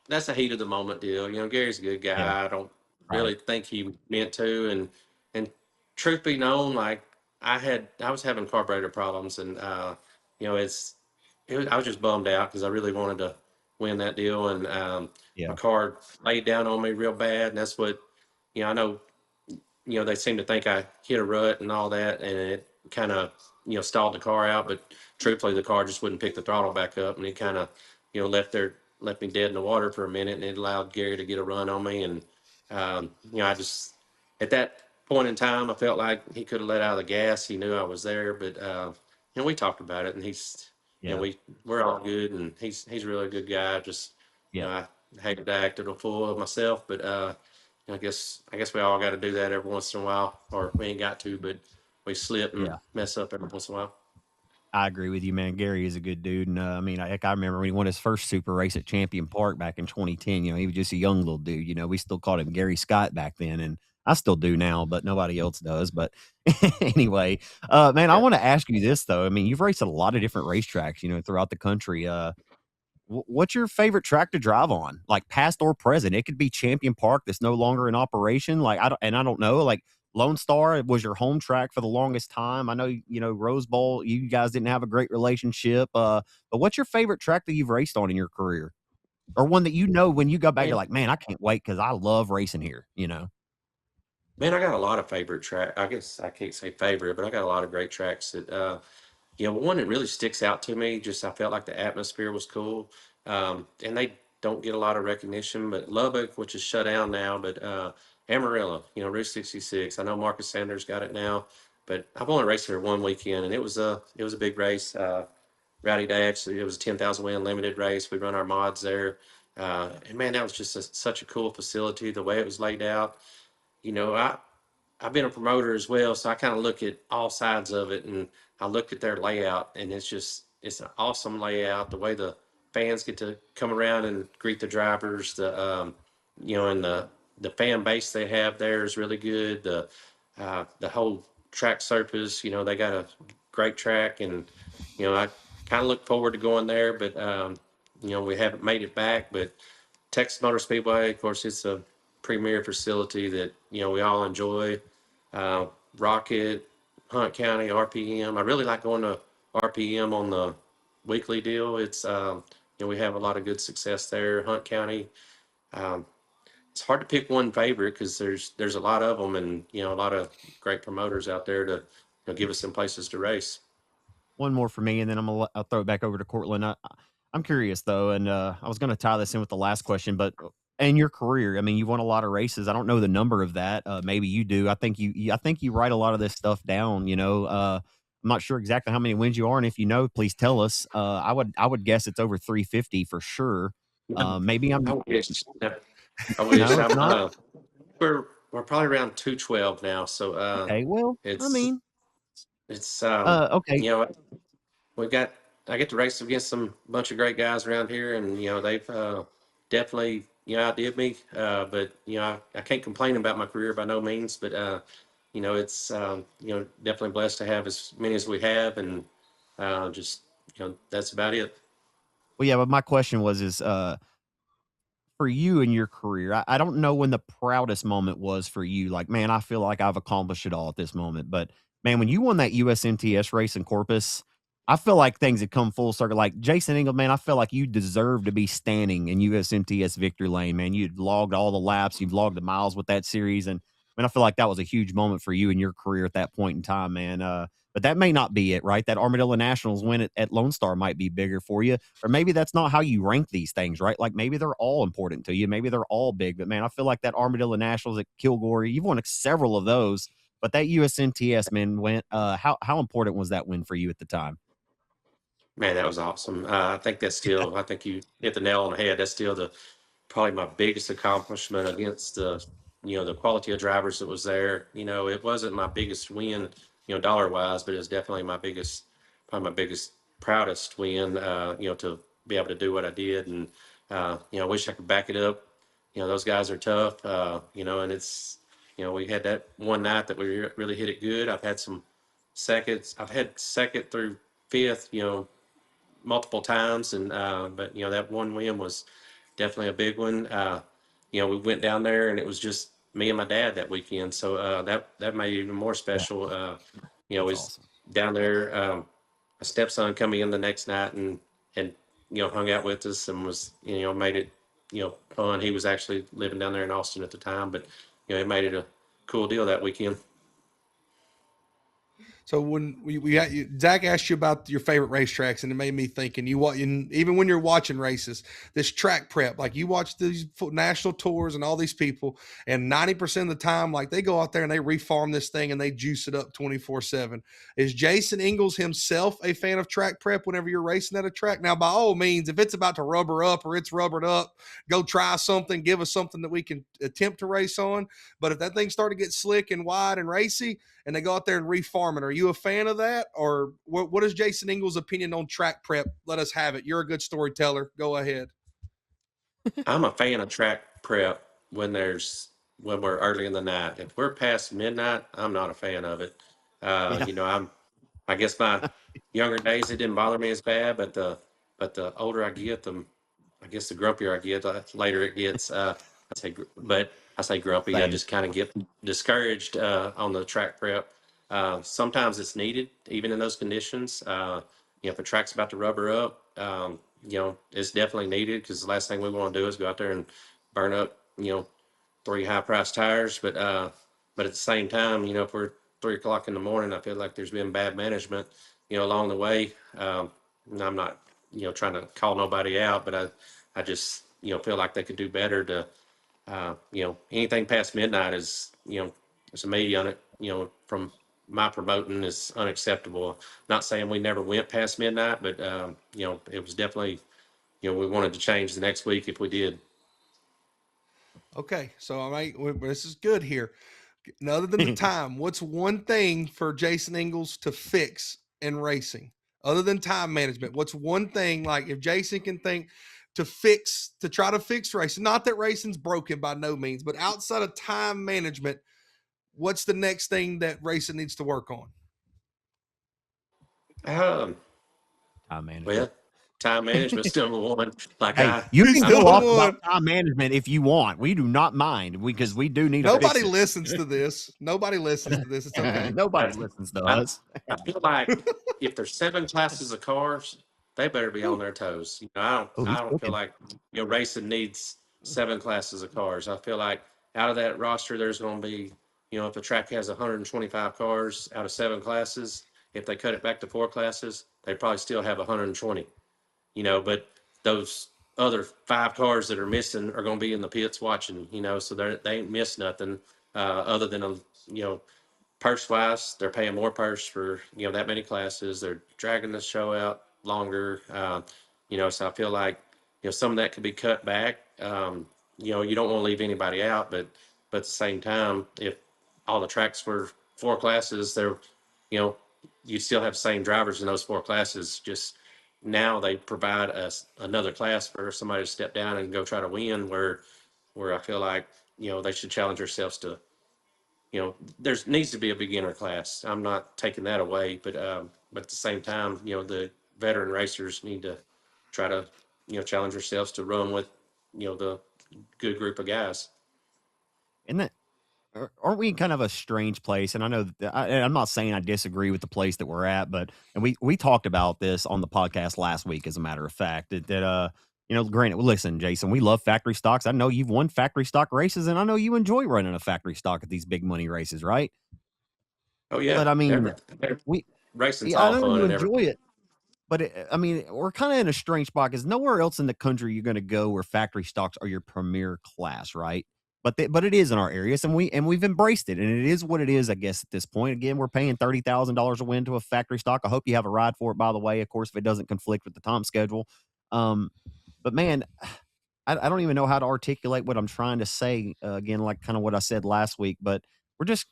that's a heat of the moment deal. Gary's a good Yeah, guy. I don't right. really think he meant to, and truth be known, like I was having carburetor problems, and I was just bummed out because I really wanted to win that deal, and my Yeah, car laid down on me real bad, and that's what I know. They seem to think I hit a rut and all that, and it kind of, stalled the car out. But truthfully, the car just wouldn't pick the throttle back up, and it kind of, left me dead in the water for a minute, and it allowed Gary to get a run on me. And I just at that point in time, I felt like he could have let out of the gas. He knew I was there, but we talked about it, and he's, yeah, we're all good, and he's really a good guy. Just, yeah, I hated to act a fool of myself, but I guess we all got to do that every once in a while, or we ain't got to, but we slip and yeah. mess up every once in a while. I agree with you, man. Gary is a good dude, and I mean, I remember when he won his first super race at Champion Park back in 2010. He was just a young little dude. We still called him Gary Scott back then, and I still do now, but nobody else does. But anyway, man, I Yeah. want to ask you this though. I mean, you've raced at a lot of different racetracks, throughout the country. What's your favorite track to drive on? Like past or present? It could be Champion Park that's no longer in operation. Like I don't know. Like Lone Star was your home track for the longest time. I know Rose Bowl. You guys didn't have a great relationship. But what's your favorite track that you've raced on in your career, or one that when you go back, you're Man, like, man, I can't wait because I love racing here. Man, I got a lot of favorite track. I guess I can't say favorite, but I got a lot of great tracks that one that really sticks out to me. Just I felt like the atmosphere was cool, and they don't get a lot of recognition. But Lubbock, which is shut down now, but Amarillo, Route 66. I know Marcus Sanders got it now, but I've only raced there one weekend, and it was a big race. Rowdy Day, actually, it was a 10,000 win limited race. We run our mods there, and man, that was just such a cool facility. The way it was laid out, you know, I I've been a promoter as well, so I kind of look at all sides of it, and I look at their layout, and it's an awesome layout. The way the fans get to come around and greet the drivers, and the fan base they have there is really good. The whole track surface, they got a great track, and I kind of look forward to going there, but we haven't made it back, but. Texas Motor Speedway, of course, it's a premier facility that we all enjoy. Uh, Rocket, Hunt County, RPM. I really like going to RPM on the weekly deal. It's we have a lot of good success there. Hunt County. Um, it's hard to pick one favorite because there's a lot of them, and a lot of great promoters out there to give us some places to race. One more for me, and then I'll throw it back over to Cortland. I'm curious though, and I was going to tie this in with the last question, but in your career, I mean, you've won a lot of races. I don't know the number of that. Maybe you do. I think you write a lot of this stuff down. I'm not sure exactly how many wins you are, and if you know, please tell us. I would guess it's over 350 for sure. Maybe I I'm wish. I wish. no, it's not. We're probably around 212 now, so Okay, well, I it's mean, it's okay, we've got I get to race against some bunch of great guys around here, and they've definitely outdid me. But I can't complain about my career by no means. But it's definitely blessed to have as many as we have, and just that's about it. well, yeah. But my question is for you in your career, I don't know when the proudest moment was for you. Like, man, I feel like I've accomplished it all at this moment. But man, when you won that USMTS race in Corpus, I feel like things had come full circle. Like Jason Ingalls, man, I feel like you deserve to be standing in USMTS victory lane, man. You'd logged all the laps, you've logged the miles with that series, and man, I feel like that was a huge moment for you in your career at that point in time, man. But that may not be it, right? That Armadillo Nationals win at Lone Star might be bigger for you, or maybe that's not how you rank these things, right? Like maybe they're all important to you, maybe they're all big, but man, I feel like that Armadillo Nationals at Kilgore, you've won several of those, but that USNTS man went. How important was that win for you at the time? Man, that was awesome. I think you hit the nail on the head. That's still the probably my biggest accomplishment against the quality of drivers that was there. It wasn't my biggest win, dollar wise, but it's definitely probably my biggest, proudest win. To be able to do what I did, and I wish I could back it up. Those guys are tough. And it's we had that one night that we really hit it good. I've had some seconds. I've had second through fifth. Multiple times, and but that one win was definitely a big one. We went down there, and it was just me and my dad that weekend, so that made it even more Yeah, special. that's Was awesome. down there. My stepson coming in the next night, and hung out with us, and was made it fun. He was actually living down there in Austin at the time, but it made it a cool deal that weekend. So when Zach asked you about your favorite racetracks, and it made me think. And even when you're watching races, this track prep, like you watch these national tours and all these people, and 90% of the time, like they go out there and they reform this thing and they juice it up 24/7. Is Jason Ingalls himself a fan of track prep? Whenever you're racing at a track, now by all means, if it's about to rubber up or it's rubbered up, go try something, give us something that we can attempt to race on. But if that thing started to get slick and wide and racy, and they go out there and reform it. Are you a fan of that? Or what is Jason Ingalls' opinion on track prep? Let us have it. You're a good storyteller. Go ahead. I'm a fan of track prep when we're early in the night. If we're past midnight, I'm not a fan of it. Yeah, I guess my younger days it didn't bother me as bad, but the older I get, I guess the grumpier I get, the later it gets. But I say grumpy. I same. just kind of get discouraged on the track prep. Sometimes it's needed, even in those conditions. If a track's about to rubber up, it's definitely needed because the last thing we want to do is go out there and burn up, three high priced tires. But But at the same time, if we're 3 o'clock in the morning, I feel like there's been bad management, along the way. And I'm not, trying to call nobody out, but I just, feel like they could do better to, anything past midnight is, there's a media on it, from my promoting is unacceptable. Not saying we never went past midnight, but, it was definitely, we wanted to change the next week if we did. Okay, so this is good here. And other than the time, what's one thing for Jason Ingalls to fix in racing? Other than time management, what's one thing, like if Jason can think to try to fix racing? Not that racing's broken by no means, but outside of time management, what's the next thing that racing needs to work on? Um, Time management. well, time management's number one. Like Hey, you He's can go still off one. about time management if you want. We do not mind because we do need. Nobody listens to this. Nobody listens to this. It's okay. Nobody listens to us. I feel like if there's 7 classes of cars, they better be on their toes. I don't feel like racing needs 7 classes of cars. I feel like out of that roster, there's going to be, if the track has 125 cars out of 7 classes, if they cut it back to 4 classes, they probably still have 120. But those other 5 cars that are missing are going to be in the pits watching. So they ain't missed nothing other than purse wise, they're paying more purse for that many classes. They're dragging the show out longer. So I feel like some of that could be cut back. You don't want to leave anybody out, but at the same time, if all the tracks were 4 classes, they're you still have the same drivers in those 4 classes. Just now they provide us another class for somebody to step down and go try to win. Where I feel like they should challenge themselves to. There's needs to be a beginner class. I'm not taking that away, but at the same time, the veteran racers need to try to, challenge themselves to run with, the good group of guys. Isn't that, aren't we kind of a strange place? And I know that I'm not saying I disagree with the place that we're at, but we talked about this on the podcast last week, as a matter of fact, that granted, listen, Jason, we love factory stocks. I know you've won factory stock races, and I know you enjoy running a factory stock at these big money races, right? Oh yeah, But I mean, racing's I all know fun you and enjoy everything. it. But we're kind of in a strange spot because nowhere else in the country you're going to go where factory stocks are your premier class, right? But it is in our areas, and we've embraced it, and it is what it is, I guess. At this point, again, we're paying $30,000 a win to a factory stock. I hope you have a ride for it, by the way. Of course, if it doesn't conflict with the time schedule. But man, I don't even know how to articulate what I'm trying to say. Again, like kind of what I said last week, but we're just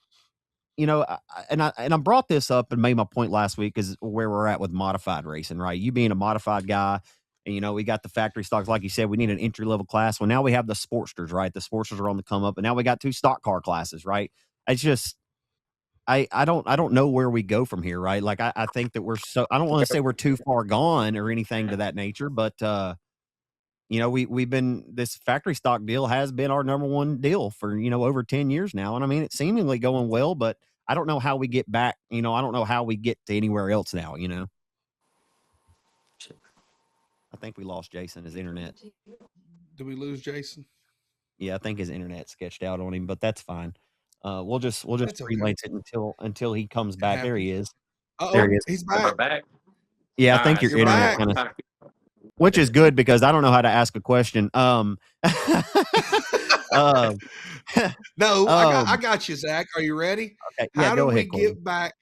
I brought this up and made my point last week is where we're at with modified racing, right? You being a modified guy, and we got the factory stocks, like you said, we need an entry level class. Well, now we have the Sportsters, right? The Sportsters are on the come up, and now we got 2 stock car classes, right? It's just I don't know where we go from here, right? Like I think that I don't want to say we're too far gone or anything to that nature, but we've been, this factory stock deal has been our number one deal for, over 10 years now. And I mean, it's seemingly going well, but I don't know how we get back, I don't know how we get to anywhere else now, I think we lost Jason, his internet. Did we lose Jason? Yeah, I think his internet sketched out on him, but that's fine. We'll just relate it until he comes back. There he is. There he is. He's Am I back. back? Yeah, I think your internet kind of, which is good because I don't know how to ask a question. No, I got you, Zach. Are you ready? Okay, yeah, how go do ahead, we get back?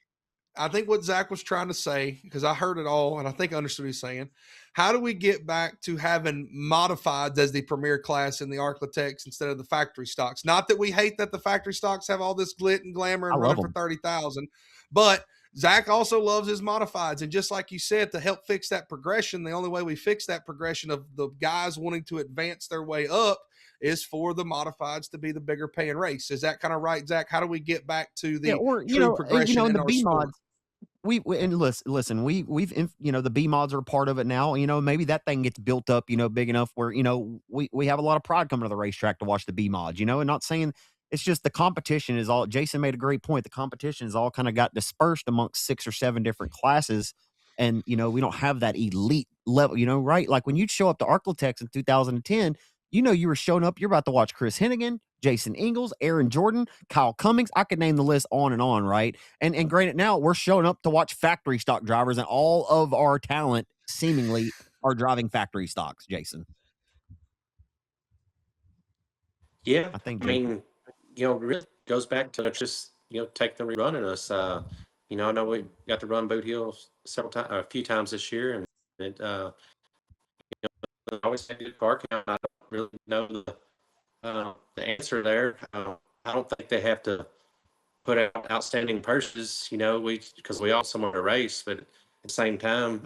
I think what Zach was trying to say, because I heard it all and I think I understood what he's saying. How do we get back to having modifieds as the premier class in the Arklatex instead of the factory stocks? Not that we hate that the factory stocks have all this glit and glamour and running for 30,000, but Zach also loves his modifieds. And just like you said, to help fix that progression, the only way we fix that progression of the guys wanting to advance their way up is for the modifieds to be the bigger paying race. Is that kind of right, Zach? How do we get back to the true progression in the our B sport? mods? And listen, we've the B mods are part of it now. Maybe that thing gets built up, big enough where we have a lot of pride coming to the racetrack to watch the B mods. And not saying it's just the competition is all. Jason made a great point. The competition is all kind of got dispersed amongst 6 or 7 different classes, and we don't have that elite level. Right? Like when you show up to Arklatex in 2010, you know you were showing up. You're about to watch Chris Hennigan, Jason Ingalls, Aaron Jordan, Kyle Cummings. I could name the list on, right? And granted, now we're showing up to watch factory stock drivers, and all of our talent seemingly are driving factory stocks, Jason. Yeah, I think I mean, really goes back to just take the rerunning us. I know we got to run Boot Hill a few times this year, and it always had a good car count. I don't really know the answer there. I don't think they have to put out outstanding purses. Because we also want to race, but at the same time,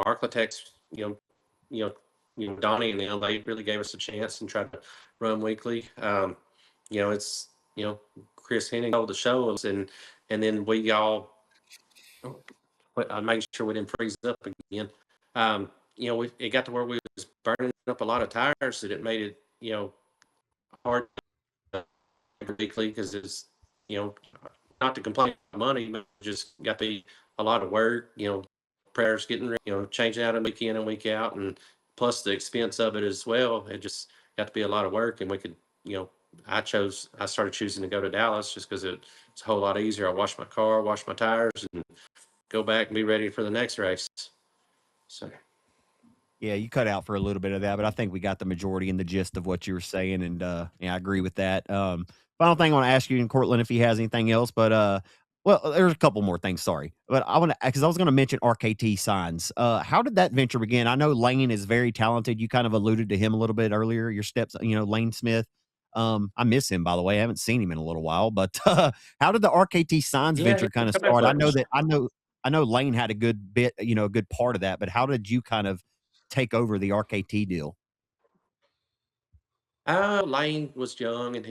Architects, Donnie and them, they really gave us a chance and tried to run weekly. It's Chris Henning told the show us, and then we all made sure we didn't freeze up again. It got to where we was burning up a lot of tires that it made it hard weekly, because it's not to complain about money, but just got to be a lot of work. Prayers getting ready, changing out a week in and week out, and plus the expense of it as well. It just got to be a lot of work, and we could I started choosing to go to Dallas just because it's a whole lot easier. I wash my car, wash my tires, and go back and be ready for the next race. So. Yeah, you cut out for a little bit of that, but I think we got the majority and the gist of what you were saying, and I agree with that. Final thing I want to ask you in Cortland, if he has anything else, but well, there's a couple more things. Sorry, but I want to, because I was going to mention RKT Signs. How did that venture begin? I know Lane is very talented. You kind of alluded to him a little bit earlier. Your steps, Lane Smith. I miss him, by the way. I haven't seen him in a little while, but how did the RKT Signs venture kind of start? I know Lane had a good bit, a good part of that, but how did you kind of take over the RKT deal? Lane was young, and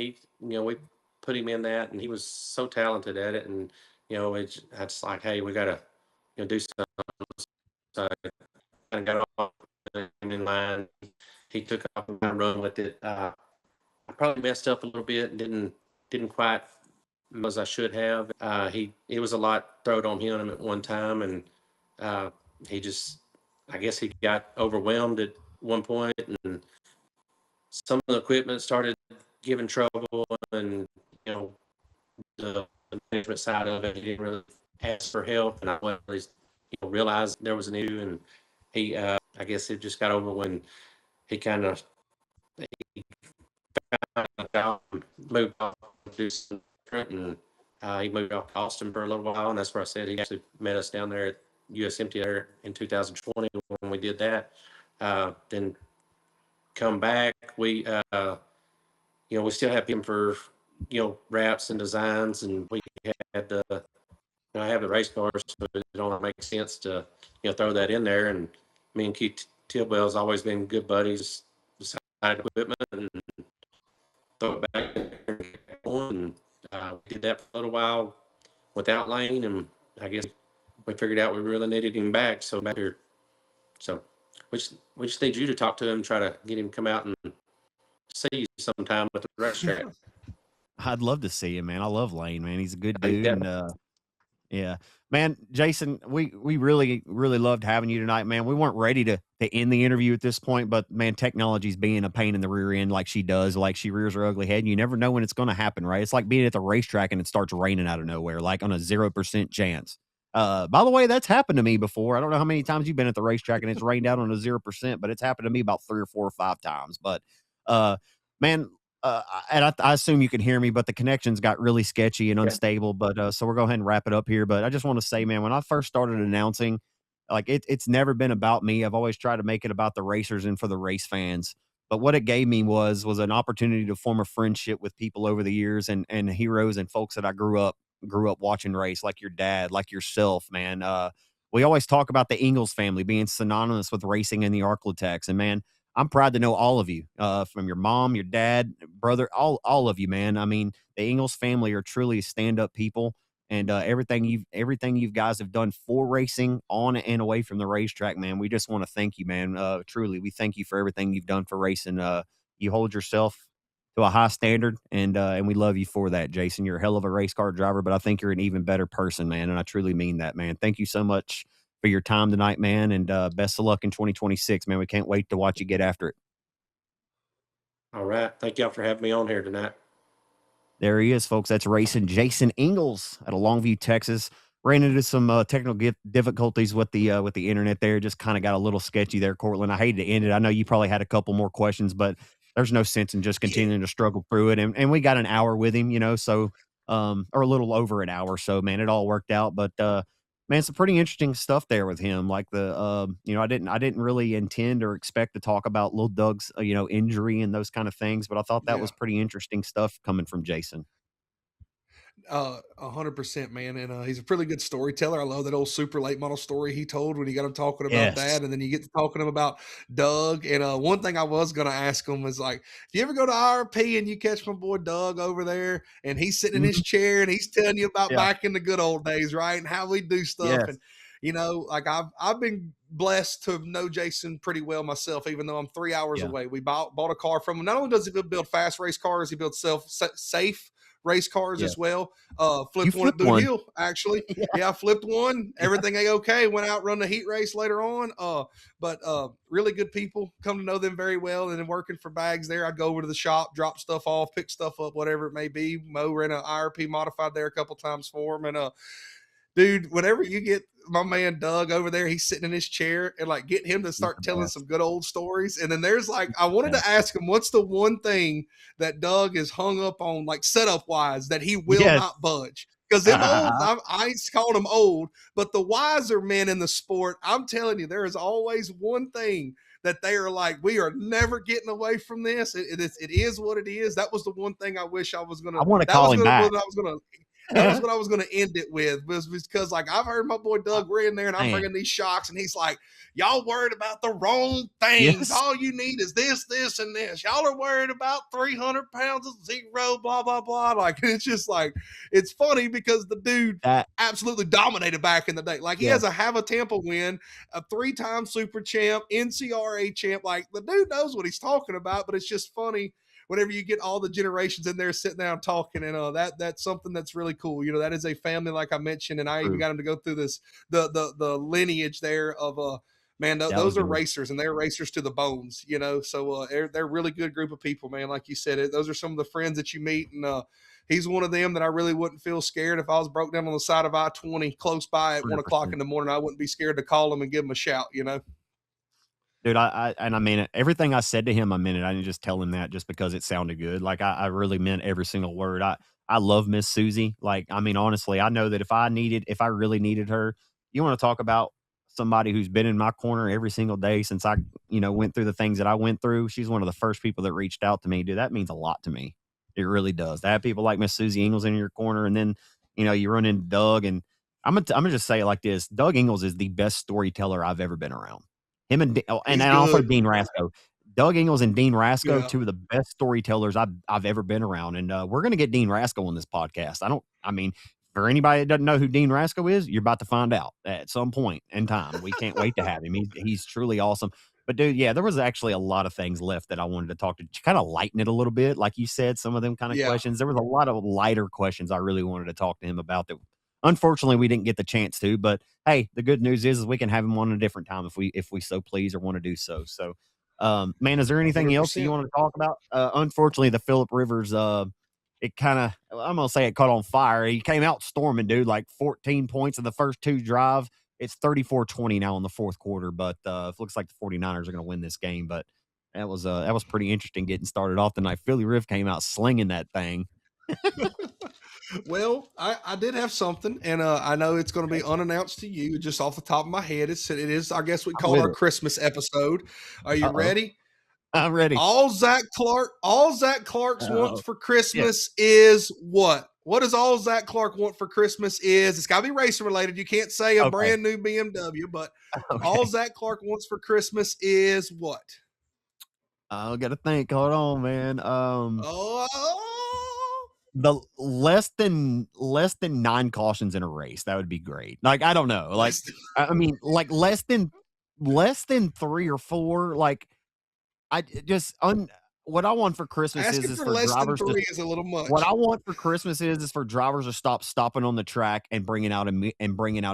we put him in that, and he was so talented at it, and it's like, hey, we gotta do something. So I kind of got off in line. He took off and run with it. I probably messed up a little bit and didn't quite as I should have. It was a lot thrown on him at one time, and he just, I guess he got overwhelmed at one point, and some of the equipment started giving trouble, and the management side of it, he didn't really ask for help, and I really realized there was an issue, and he I guess it just got over when he kind of moved off to do something different, and he moved off to Austin for a little while, and that's where I said he actually met us down there at USMT there in 2020 when we did that. Then come back, we we still have him for wraps and designs, and we had I have the race cars, so it don't make sense to throw that in there. And me and Keith Tilwell's always been good buddies beside equipment, and throw it back on. And we did that for a little while without Lane, and I guess we figured out we really needed him back. So back here, so we just need you to talk to him, try to get him to come out and see you sometime at the racetrack. I'd love to see him, man. I love Lane, man. He's a good dude, and yeah, man, Jason, we really loved having you tonight, man. We weren't ready to end the interview at this point, but man, technology's being a pain in the rear end, like she does, like she rears her ugly head. And you never know when it's going to happen, right? It's like being at the racetrack and it starts raining out of nowhere, like on a 0% chance. By the way, that's happened to me before. I don't know how many times you've been at the racetrack and it's rained out on a 0%, but it's happened to me about 3 or 4 or 5 times. But man, and I assume you can hear me, but the connections got really sketchy and unstable. But so we're going to go ahead and wrap it up here. But I just want to say, man, when I first started announcing, like it's never been about me. I've always tried to make it about the racers and for the race fans. But what it gave me was an opportunity to form a friendship with people over the years, and heroes and folks that I grew up watching race, like your dad, like yourself, man. We always talk about the Ingalls family being synonymous with racing and the Arklatex, and man, I'm proud to know all of you, from your mom, your dad, brother, all of you, man. I mean, the Ingalls family are truly stand-up people, and everything you guys have done for racing on and away from the racetrack, man. We just want to thank you, man. Truly, we thank you for everything you've done for racing. You hold yourself to a high standard, and we love you for that, Jason. You're a hell of a race car driver, but I think you're an even better person, man. And I truly mean that, man. Thank you so much for your time tonight, man, and best of luck in 2026, man. We can't wait to watch you get after it. All right. Thank y'all for having me on here tonight. There he is, folks. That's racing Jason Ingalls out of Longview, Texas. Ran into some technical difficulties with the internet there. Just kind of got a little sketchy there, Cortland. I hated to end it. I know you probably had a couple more questions, but there's no sense in just Yeah. continuing to struggle through it. And we got an hour with him, so or a little over an hour. So man, it all worked out. But man, some pretty interesting stuff there with him. Like I didn't really intend or expect to talk about Lil Doug's injury and those kind of things, but I thought that Yeah. was pretty interesting stuff coming from Jason. 100%, man, and he's a pretty good storyteller. I love that old super late model story he told when he got him talking about Yes. that, and then you get to talking to him about Doug. And one thing I was gonna ask him was like, if you ever go to IRP and you catch my boy Doug over there, and he's sitting in his Mhm. chair and he's telling you about Yeah. back in the good old days, right, and how we do stuff, Yes. and like I've been blessed to know Jason pretty well myself, even though I'm 3 hours Yeah. away. We bought a car from him. Not only does he build fast race cars, he builds safe race cars Yeah. as well. You Flipped one at flipped Boot one. Hill, actually. Yeah. Yeah, I flipped one. Everything okay. Went out, run the heat race later on. But really good people. Come to know them very well. And then working for Bags there, I'd go over to the shop, drop stuff off, pick stuff up, whatever it may be. Mo ran an IRP modified there a couple times for him. And dude, whenever you get my man Doug over there, he's sitting in his chair, and like get him to He's start the telling best. some good old stories. And then there's like, He's I the wanted to best. ask him, what's the one thing that Doug is hung up on, like setup wise, that he will Yes. not budge? Because them old, I ain't calling them old, but the wiser men in the sport, I'm telling you, there is always one thing that they are like, we are never getting away from this. It is what it is. That was the one thing I wish I was gonna. I want to That call was him gonna. back. What I was gonna. That was what I was going to end it with, was because like I've heard my boy Doug, we're in there and I'm Man. bringing these shocks, and he's like, y'all worried about the wrong things. Yes. All you need is this, this, and this. Y'all are worried about 300 pounds of zero, blah, blah, blah. Like, it's just like, it's funny because the dude That absolutely dominated back in the day. Like, he yeah. has a Have a Tampa win, a 3-time super champ, NCRA champ. Like, the dude knows what he's talking about, but it's just funny whenever you get all the generations in there sitting down talking. And that's something that's really cool. That is a family, like I mentioned, and I even got him to go through this the lineage there of man, those are good. racers, and they're racers to the bones. So they're really good group of people, man. Like you said, those are some of the friends that you meet, and he's one of them that I really wouldn't feel scared if I was broke down on the side of I-20 close by at 1 o'clock 100%. in the morning. I wouldn't be scared to call him and give him a shout. Dude, I mean it. Everything I said to him, I meant it. I didn't just tell him that just because it sounded good. Like I really meant every single word. I love Miss Susie. Like, I mean, honestly, I know that if I really needed her, you want to talk about somebody who's been in my corner every single day since I, went through the things that I went through. She's one of the first people that reached out to me. Dude, that means a lot to me. It really does. To have people like Miss Susie Ingalls in your corner, and then, you run into Doug, and I'm gonna just say it like this. Doug Ingalls is the best storyteller I've ever been around. Him and He's also good. Dean Rasco. Doug Ingalls and Dean Rasco, Yeah. two of the best storytellers I've ever been around. And we're gonna get Dean Rasco on this podcast. I mean, for anybody that doesn't know who Dean Rasco is, you're about to find out at some point in time. We can't wait to have him. He's truly awesome. But dude, yeah, there was actually a lot of things left that I wanted to talk to kind of lighten it a little bit. Like you said, some of them kind of Yeah. questions. There was a lot of lighter questions I really wanted to talk to him about that unfortunately we didn't get the chance to. But hey, the good news is we can have him on a different time if we so please or want to do so. So man, is there anything else that you 100%. want to talk about? Unfortunately, the Phillip Rivers it kind of, I'm gonna say it caught on fire. He came out storming, dude, like 14 points in the first 2 drive. It's 34-20 now in the fourth quarter, but it looks like the 49ers are going to win this game. But that was pretty interesting getting started off tonight. Philly Riv came out slinging that thing. Well, I did have something, and I know it's going to be unannounced to you, just off the top of my head. It is, I guess we I'm call it with our it. Christmas episode. Are you Uh-oh. ready? I'm ready. All Zach Clark's wants for Yes. Christmas is what? What does all Zach Clark want for Christmas is? It's got to be racing related. You can't say a Okay. brand new BMW, but all Okay. Zach Clark wants for Christmas is what? I gotta think. Hold on, man. Oh, The less than 9 cautions in a race. That would be great. Like, I don't know. Like, I mean, like less than 3 or 4. Like, I just what I want for Christmas asking is for for less than drivers to 3 is a little much. what I want for Christmas is for drivers to stop stopping on the track and bringing out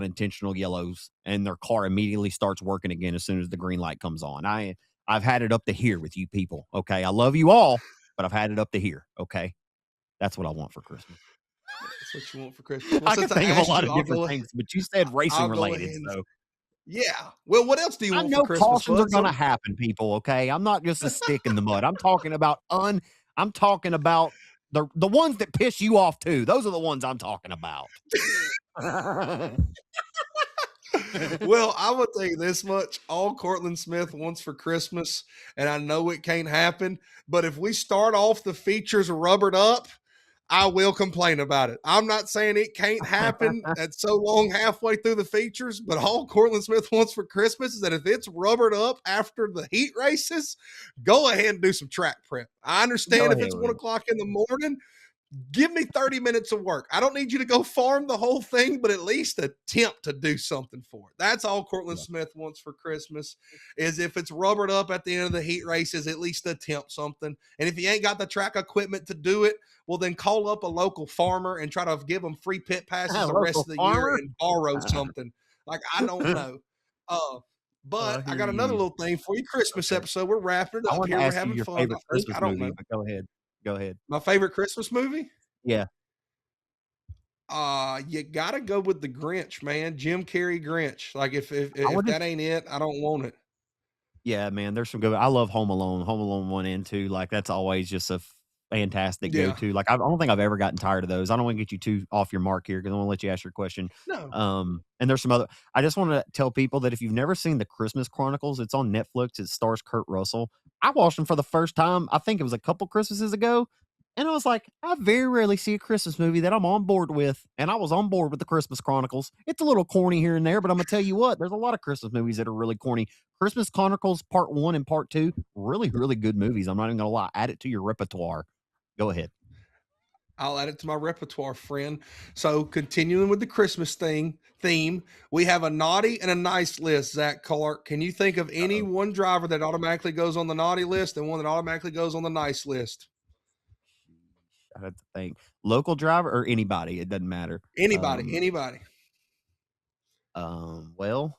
intentional yellows, and their car immediately starts working again as soon as the green light comes on. I I've had it up to here with you people. Okay. I love you all, but I've had it up to here. Okay. That's what I want for Christmas. That's what you want for Christmas. Well, I can since I think of a asked lot you, of different things, but you said racing I'll go related. ahead and So yeah. Well, what else do you I want for know Christmas, cautions are bud? going to happen, people. Okay. I'm not just a stick in the mud. I'm talking about the ones that piss you off too. Those are the ones I'm talking about. Well, I will tell you this much. All Cortland Smith wants for Christmas, and I know it can't happen, but if we start off the features rubbered up, I will complain about it. I'm not saying it can't happen at so long halfway through the features, but all Cortland Smith wants for Christmas is that if it's rubbered up after the heat races, go ahead and do some track prep. I understand Go if ahead it's with 1 it. o'clock in the morning, give me 30 minutes of work. I don't need you to go farm the whole thing, but at least attempt to do something for it. That's all Cortland Yeah. Smith wants for Christmas is if it's rubbered up at the end of the heat races, at least attempt something. And if you ain't got the track equipment to do it, well, then call up a local farmer and try to give them free pit passes the rest Local of the year farmer. and borrow something. Like, I don't know. But I I hear got another you. little thing for you. Christmas Okay. episode. We're wrapping it I up wanted here. to We're ask you having your fun. favorite I think. I Christmas don't movie, know. but go ahead. Go ahead. My favorite Christmas movie? Yeah. You gotta go with the Grinch, man. Jim Carrey Grinch. Like if I if wanted that ain't it, I don't want it. Yeah, man, there's some good I love Home Alone. Home Alone 1 and 2, like, that's always just a fantastic Yeah. go-to. Like, I don't think I've ever gotten tired of those. I don't wanna get you too off your mark here because I wanna let you ask your question. No. And there's some other I just wanna tell people that if you've never seen The Christmas Chronicles, it's on Netflix. It stars Kurt Russell. I watched them for the first time, I think it was a couple Christmases ago, and I was like, I very rarely see a Christmas movie that I'm on board with, and I was on board with The Christmas Chronicles. It's a little corny here and there, but Imma tell you what, there's a lot of Christmas movies that are really corny. Christmas Chronicles Part 1 and Part 2, really, really good movies. I'm not even gonna lie. Add it to your repertoire. Go ahead. I'll add it to my repertoire, friend. So continuing with the Christmas theme, we have a naughty and a nice list, Zach Clark. Can you think of any Uh-oh. one driver that automatically goes on the naughty list and one that automatically goes on the nice list? I have to think. Local driver or anybody, it doesn't matter. Anybody. Well,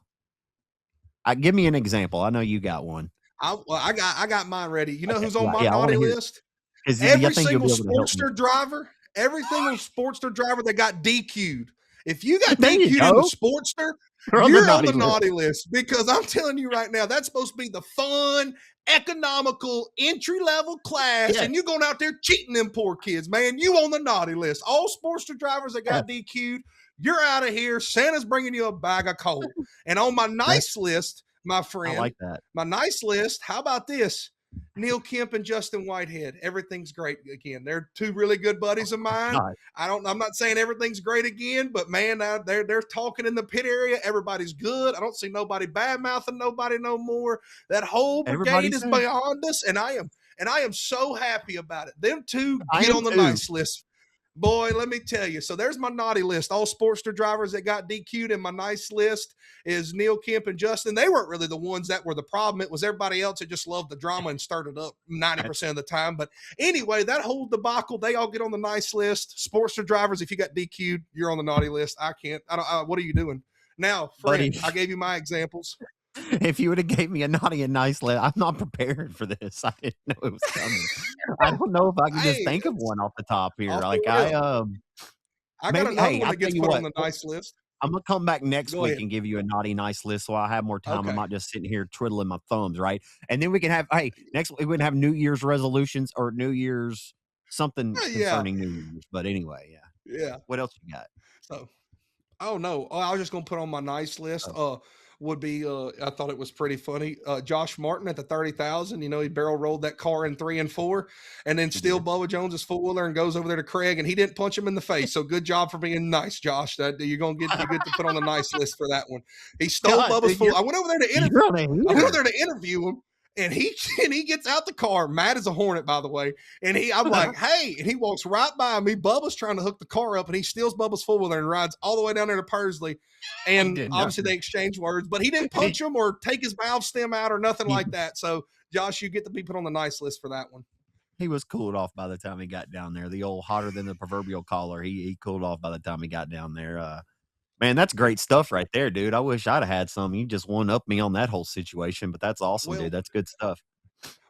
give me an example. I know you got one. I got mine ready. You know Okay, who's on my yeah, I wanna naughty hear list? 'cause I Every think you'll single be able to help me. Every single Sportster driver that got DQ'd. If you got There you DQ'd in the go. Sportster, You're on the you're on the naughty list. naughty list because I'm telling you right now, that's supposed to be the fun, economical, entry-level class, Yeah. and you're going out there cheating them poor kids, man. You on the naughty list. All Sportster drivers that got DQ'd, you're out of here. Santa's bringing you a bag of coal. And on my nice list, my I friend, like that. my nice list, how about this? Neil Kemp and Justin Whitehead. Everything's great again. They're two really good buddies of mine. God. I'm not saying everything's great again, but man, they're talking in the pit area. Everybody's good. I don't see nobody bad mouthing nobody no more. That whole brigade Everybody's is safe. beyond us, and I am so happy about it. Them two I get am on the too. nice list. Boy, let me tell you. So there's my naughty list. All Sportster drivers that got DQ'd in my nice list is Neil Kemp and Justin. They weren't really the ones that were the problem. It was everybody else that just loved the drama and started up 90% of the time. But anyway, that whole debacle, they all get on the nice list. Sportster drivers, if you got DQ'd, you're on the naughty list. I can't. What are you doing? Now, friend, Buddy. I gave you my examples. If you would have gave me a naughty and nice list, I'm not prepared for this. I didn't know it was coming. I don't know if I can just Hey, think of one off the top here. off the Like rip. I got maybe another hey, one I'll that tell gets you put what. on the nice list. I'm gonna come back next Go week ahead. and give you a naughty nice list so I have more time. I'm Okay. not just sitting here twiddling my thumbs, right? And then we can have next week we can have New Year's resolutions or New Year's something Yeah. concerning New Year's. But anyway, yeah. Yeah. What else you got? So, oh no, I was just gonna put on my nice list. Would be I thought it was pretty funny. Josh Martin at the 30,000. You know, he barrel rolled that car in 3 and 4, and then still Bubba Jones's four wheeler and goes over there to Craig, and he didn't punch him in the face. So good job for being nice, Josh. That you're gonna get to put on the nice list for that one. He stole God, Bubba's dude, four. I went over there to interview. You're on a I went over heater. there to interview him. And he gets out the car, mad as a hornet, by the way. And I'm like, hey, and he walks right by me. Bubba's trying to hook the car up, and he steals Bubba's four wheeler and rides all the way down there to Pursley. And did obviously nothing. they exchange words, but he didn't punch him or take his valve stem out or nothing like that. So, Josh, you get to be put on the nice list for that one. He was cooled off by the time he got down there. The old hotter than the proverbial collar. He cooled off by the time he got down there. Man, that's great stuff right there, dude. I wish I'd have had some. You just one up me on that whole situation, but that's awesome, dude. Well, That's good stuff.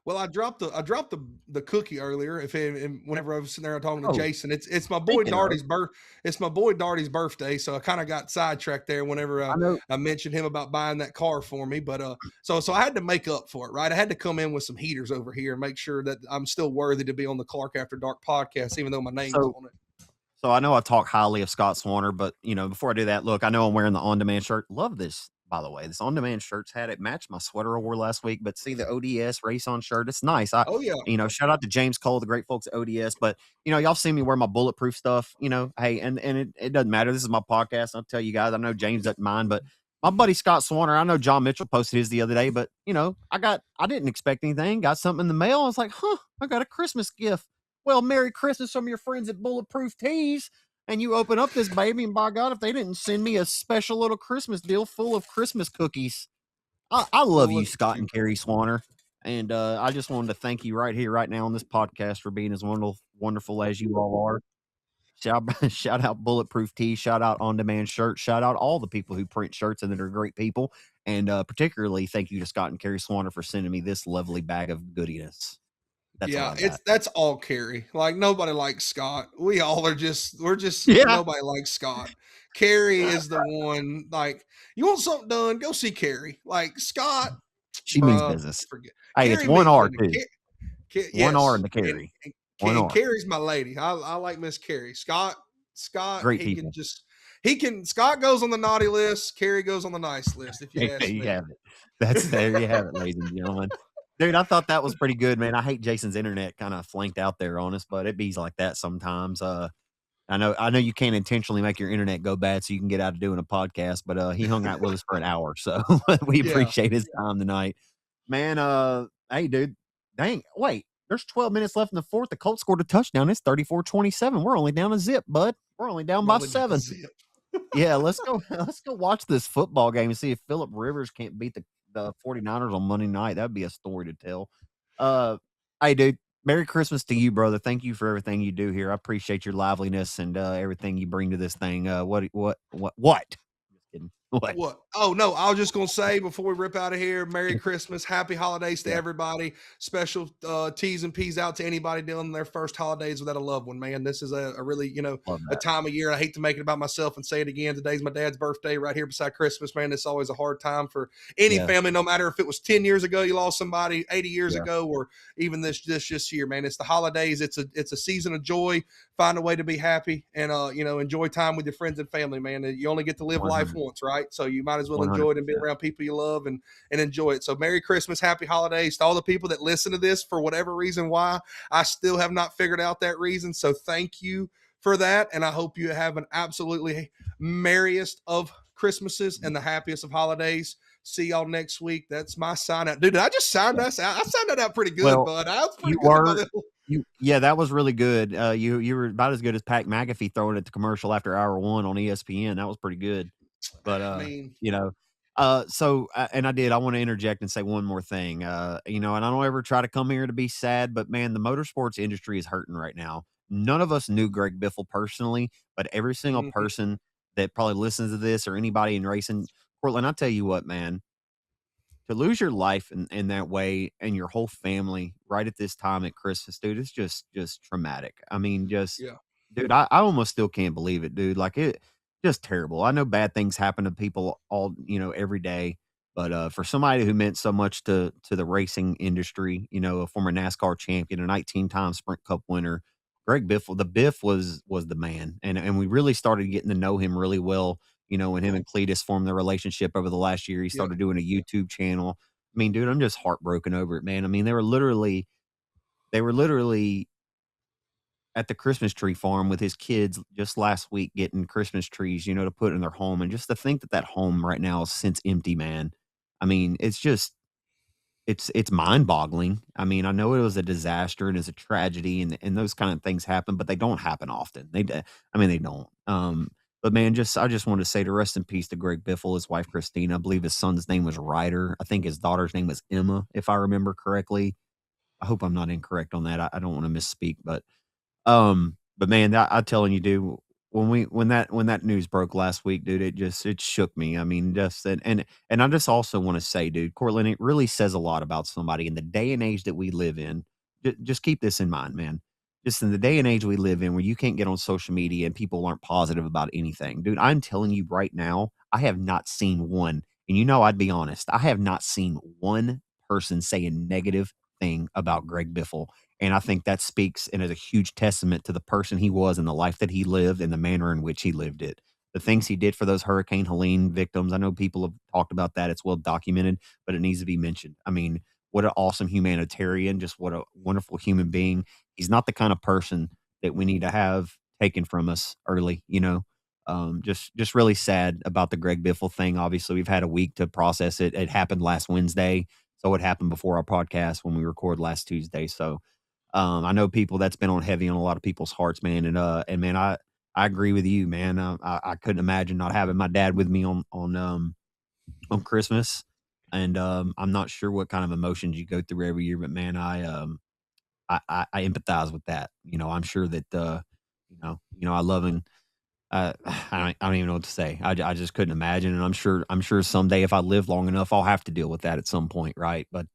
well, I dropped the cookie earlier. And whenever I was sitting there talking to Oh, Jason, it's my boy speaking of, Darty's it's my boy Darty's birthday, so I kind of got sidetracked there whenever I know. I mentioned him about buying that car for me. But so I had to make up for it, right? I had to come in with some heaters over here and make sure that I'm still worthy to be on the Clark After Dark podcast, even though my name's So on it. So I know I talk highly of Scott Swanner, but before I do that, look, I know I'm wearing the on-demand shirt. Love this, by the way. This on-demand shirt's had it matched my sweater I wore last week. But see the ODS race on shirt, it's nice. Oh yeah, Shout out to James Cole, the great folks at ODS. But y'all see me wear my bulletproof stuff. Hey, and it doesn't matter. This is my podcast. I'll tell you guys. I know James doesn't mind, but my buddy Scott Swanner, I know John Mitchell posted his the other day, but I didn't expect anything. Got something in the mail. I was like, I got a Christmas gift. Well, Merry Christmas from your friends at Bulletproof Tees. And you open up this baby, and by God, if they didn't send me a special little Christmas deal full of Christmas cookies, I love well you, look Scott at and you. Carrie Swanner. And I just wanted to thank you right here, right now on this podcast for being as wonderful as you all are. Shout out Bulletproof Tees, shout out On Demand Shirts, shout out all the people who print shirts and that are great people. And particularly thank you to Scott and Carrie Swanner for sending me this lovely bag of goodiness. That's all Yeah, I got. that's all Carrie. Like nobody likes Scott. We're just Yeah. nobody likes Scott. Carrie is the one. Like you want something done, go see Carrie. Like Scott, She means bruh, business. forget. Hey, it's Carrie one means R business. too. One R in Yes, the and, Carrie. and, One and R. Carrie's my lady. I like Miss Carrie. Scott, Great he can people. just Scott goes on the naughty list. Carrie goes on the nice list. If you There ask you me. have it. There you have it, ladies and gentlemen. Dude, I thought that was pretty good, man. I hate Jason's internet kind of flanked out there on us, but it bees like that sometimes. I know you can't intentionally make your internet go bad so you can get out of doing a podcast, but he hung out with us for an hour, so we Yeah. appreciate his time tonight. Man, hey dude. Dang, wait. There's 12 minutes left in the fourth. The Colts scored a touchdown. It's 34-27. We're only down a zip, bud. We're only down We're by only down 7. zip. Yeah, let's go. Let's go watch this football game and see if Philip Rivers can't beat the 49ers on Monday night. That'd be a story to tell. Uh, hey, dude. Merry Christmas to you, brother. Thank you for everything you do here. I appreciate your liveliness and everything you bring to this thing. What? Just kidding. What? What? Oh no, I was just gonna say before we rip out of here, Merry Christmas, Happy Holidays to Yeah, everybody. Special T's and P's out to anybody doing their first holidays without a loved one. Man, this is a really love a that. time of year. I hate to make it about myself and say it again. Today's my dad's birthday, right here beside Christmas. Man, it's always a hard time for any Yeah, family, no matter if it was 10 years ago you lost somebody, 80 years yeah, ago, or even this year. Man, it's the holidays. It's a season of joy. Find a way to be happy and enjoy time with your friends and family. Man, you only get to live life 100, once, right? So you might as well enjoy it and be 100%. around people you love and enjoy it. So Merry Christmas, Happy Holidays to all the people that listen to this for whatever reason why. I still have not figured out that reason. So thank you for that. And I hope you have an absolutely merriest of Christmases and the happiest of holidays. See y'all next week. That's my sign out. Dude, did I just sign Yeah. us out? I signed that out pretty good, Well, bud. I was you pretty good with my were little. yeah, that was really good. You were about as good as Pat McAfee throwing it to commercial after hour one on ESPN. That was pretty good. But I mean, you know, and I want to interject and say one more thing. And I don't ever try to come here to be sad, but man, the motorsports industry is hurting right now. None of us knew Greg Biffle personally, but every single mhm, person that probably listens to this or anybody in racing, Cortland, I tell you what, man, to lose your life in that way and your whole family right at this time at Christmas, dude, it's just traumatic. I mean, yeah, dude, I almost still can't believe it, dude. Like it just terrible. I know bad things happen to people every day, but for somebody who meant so much to the racing industry, a former NASCAR champion, a 19-time Sprint Cup winner, Greg Biffle, the Biff was the man. And we really started getting to know him really well, when him and Cletus formed their relationship over the last year. He yeah, started doing a YouTube channel. I mean, dude, I'm just heartbroken over it, man. I mean, they were literally at the Christmas tree farm with his kids just last week getting Christmas trees, to put in their home. And just to think that that home right now is since empty, man. I mean, it's mind-boggling. I mean, I know it was a disaster and it's a tragedy and those kind of things happen, but they don't happen often. They don't. But man, I just wanted to say to rest in peace to Greg Biffle, his wife Christina. I believe his son's name was Ryder. I think his daughter's name was Emma, if I remember correctly. I hope I'm not incorrect on that. I don't want to misspeak, but man, I'm telling you, dude, when that news broke last week, dude, it shook me. I mean, just and I just also want to say, dude, Cortland, it really says a lot about somebody in the day and age that we live in. Just keep this in mind, man. Just in the day and age we live in, where you can't get on social media and people aren't positive about anything, dude. I'm telling you right now, I have not seen one, and I'd be honest, I have not seen one person say a negative thing about Greg Biffle. And I think that speaks and is a huge testament to the person he was and the life that he lived and the manner in which he lived it. The things he did for those Hurricane Helene victims. I know people have talked about that. It's well documented, but it needs to be mentioned. I mean, what an awesome humanitarian, just what a wonderful human being. He's not the kind of person that we need to have taken from us early, just really sad about the Greg Biffle thing. Obviously, we've had a week to process it. It happened last Wednesday. So it happened before our podcast when we record last Tuesday. So I know people that's been on heavy on a lot of people's hearts, man. And man, I agree with you, man. I couldn't imagine not having my dad with me on Christmas. And I'm not sure what kind of emotions you go through every year, but man, I empathize with that. I'm sure that I love him. I don't even know what to say. I just couldn't imagine, and I'm sure someday if I live long enough, I'll have to deal with that at some point, right? But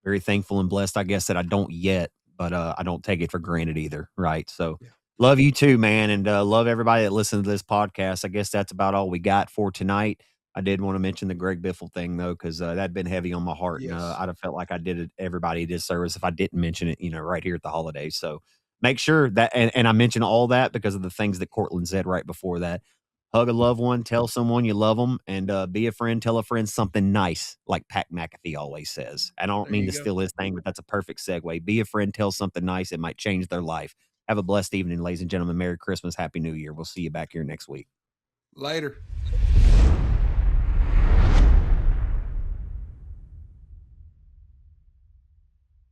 very thankful and blessed, I guess, that I don't yet, but I don't take it for granted either, right? So Yeah. love you too, man, and love everybody that listens to this podcast. I guess that's about all we got for tonight. I did want to mention the Greg Biffle thing though, because that'd been heavy on my heart, and Yes. I'd have felt like I did everybody a disservice if I didn't mention it, right here at the holidays. So make sure that, and I mention all that because of the things that Cortland said right before that. Hug a loved one, tell someone you love them, and be a friend, tell a friend something nice, like Pat McAfee always says. I don't There mean you to go. steal his thing, but that's a perfect segue. Be a friend, tell something nice. It might change their life. Have a blessed evening, ladies and gentlemen. Merry Christmas, Happy New Year. We'll see you back here next week. Later.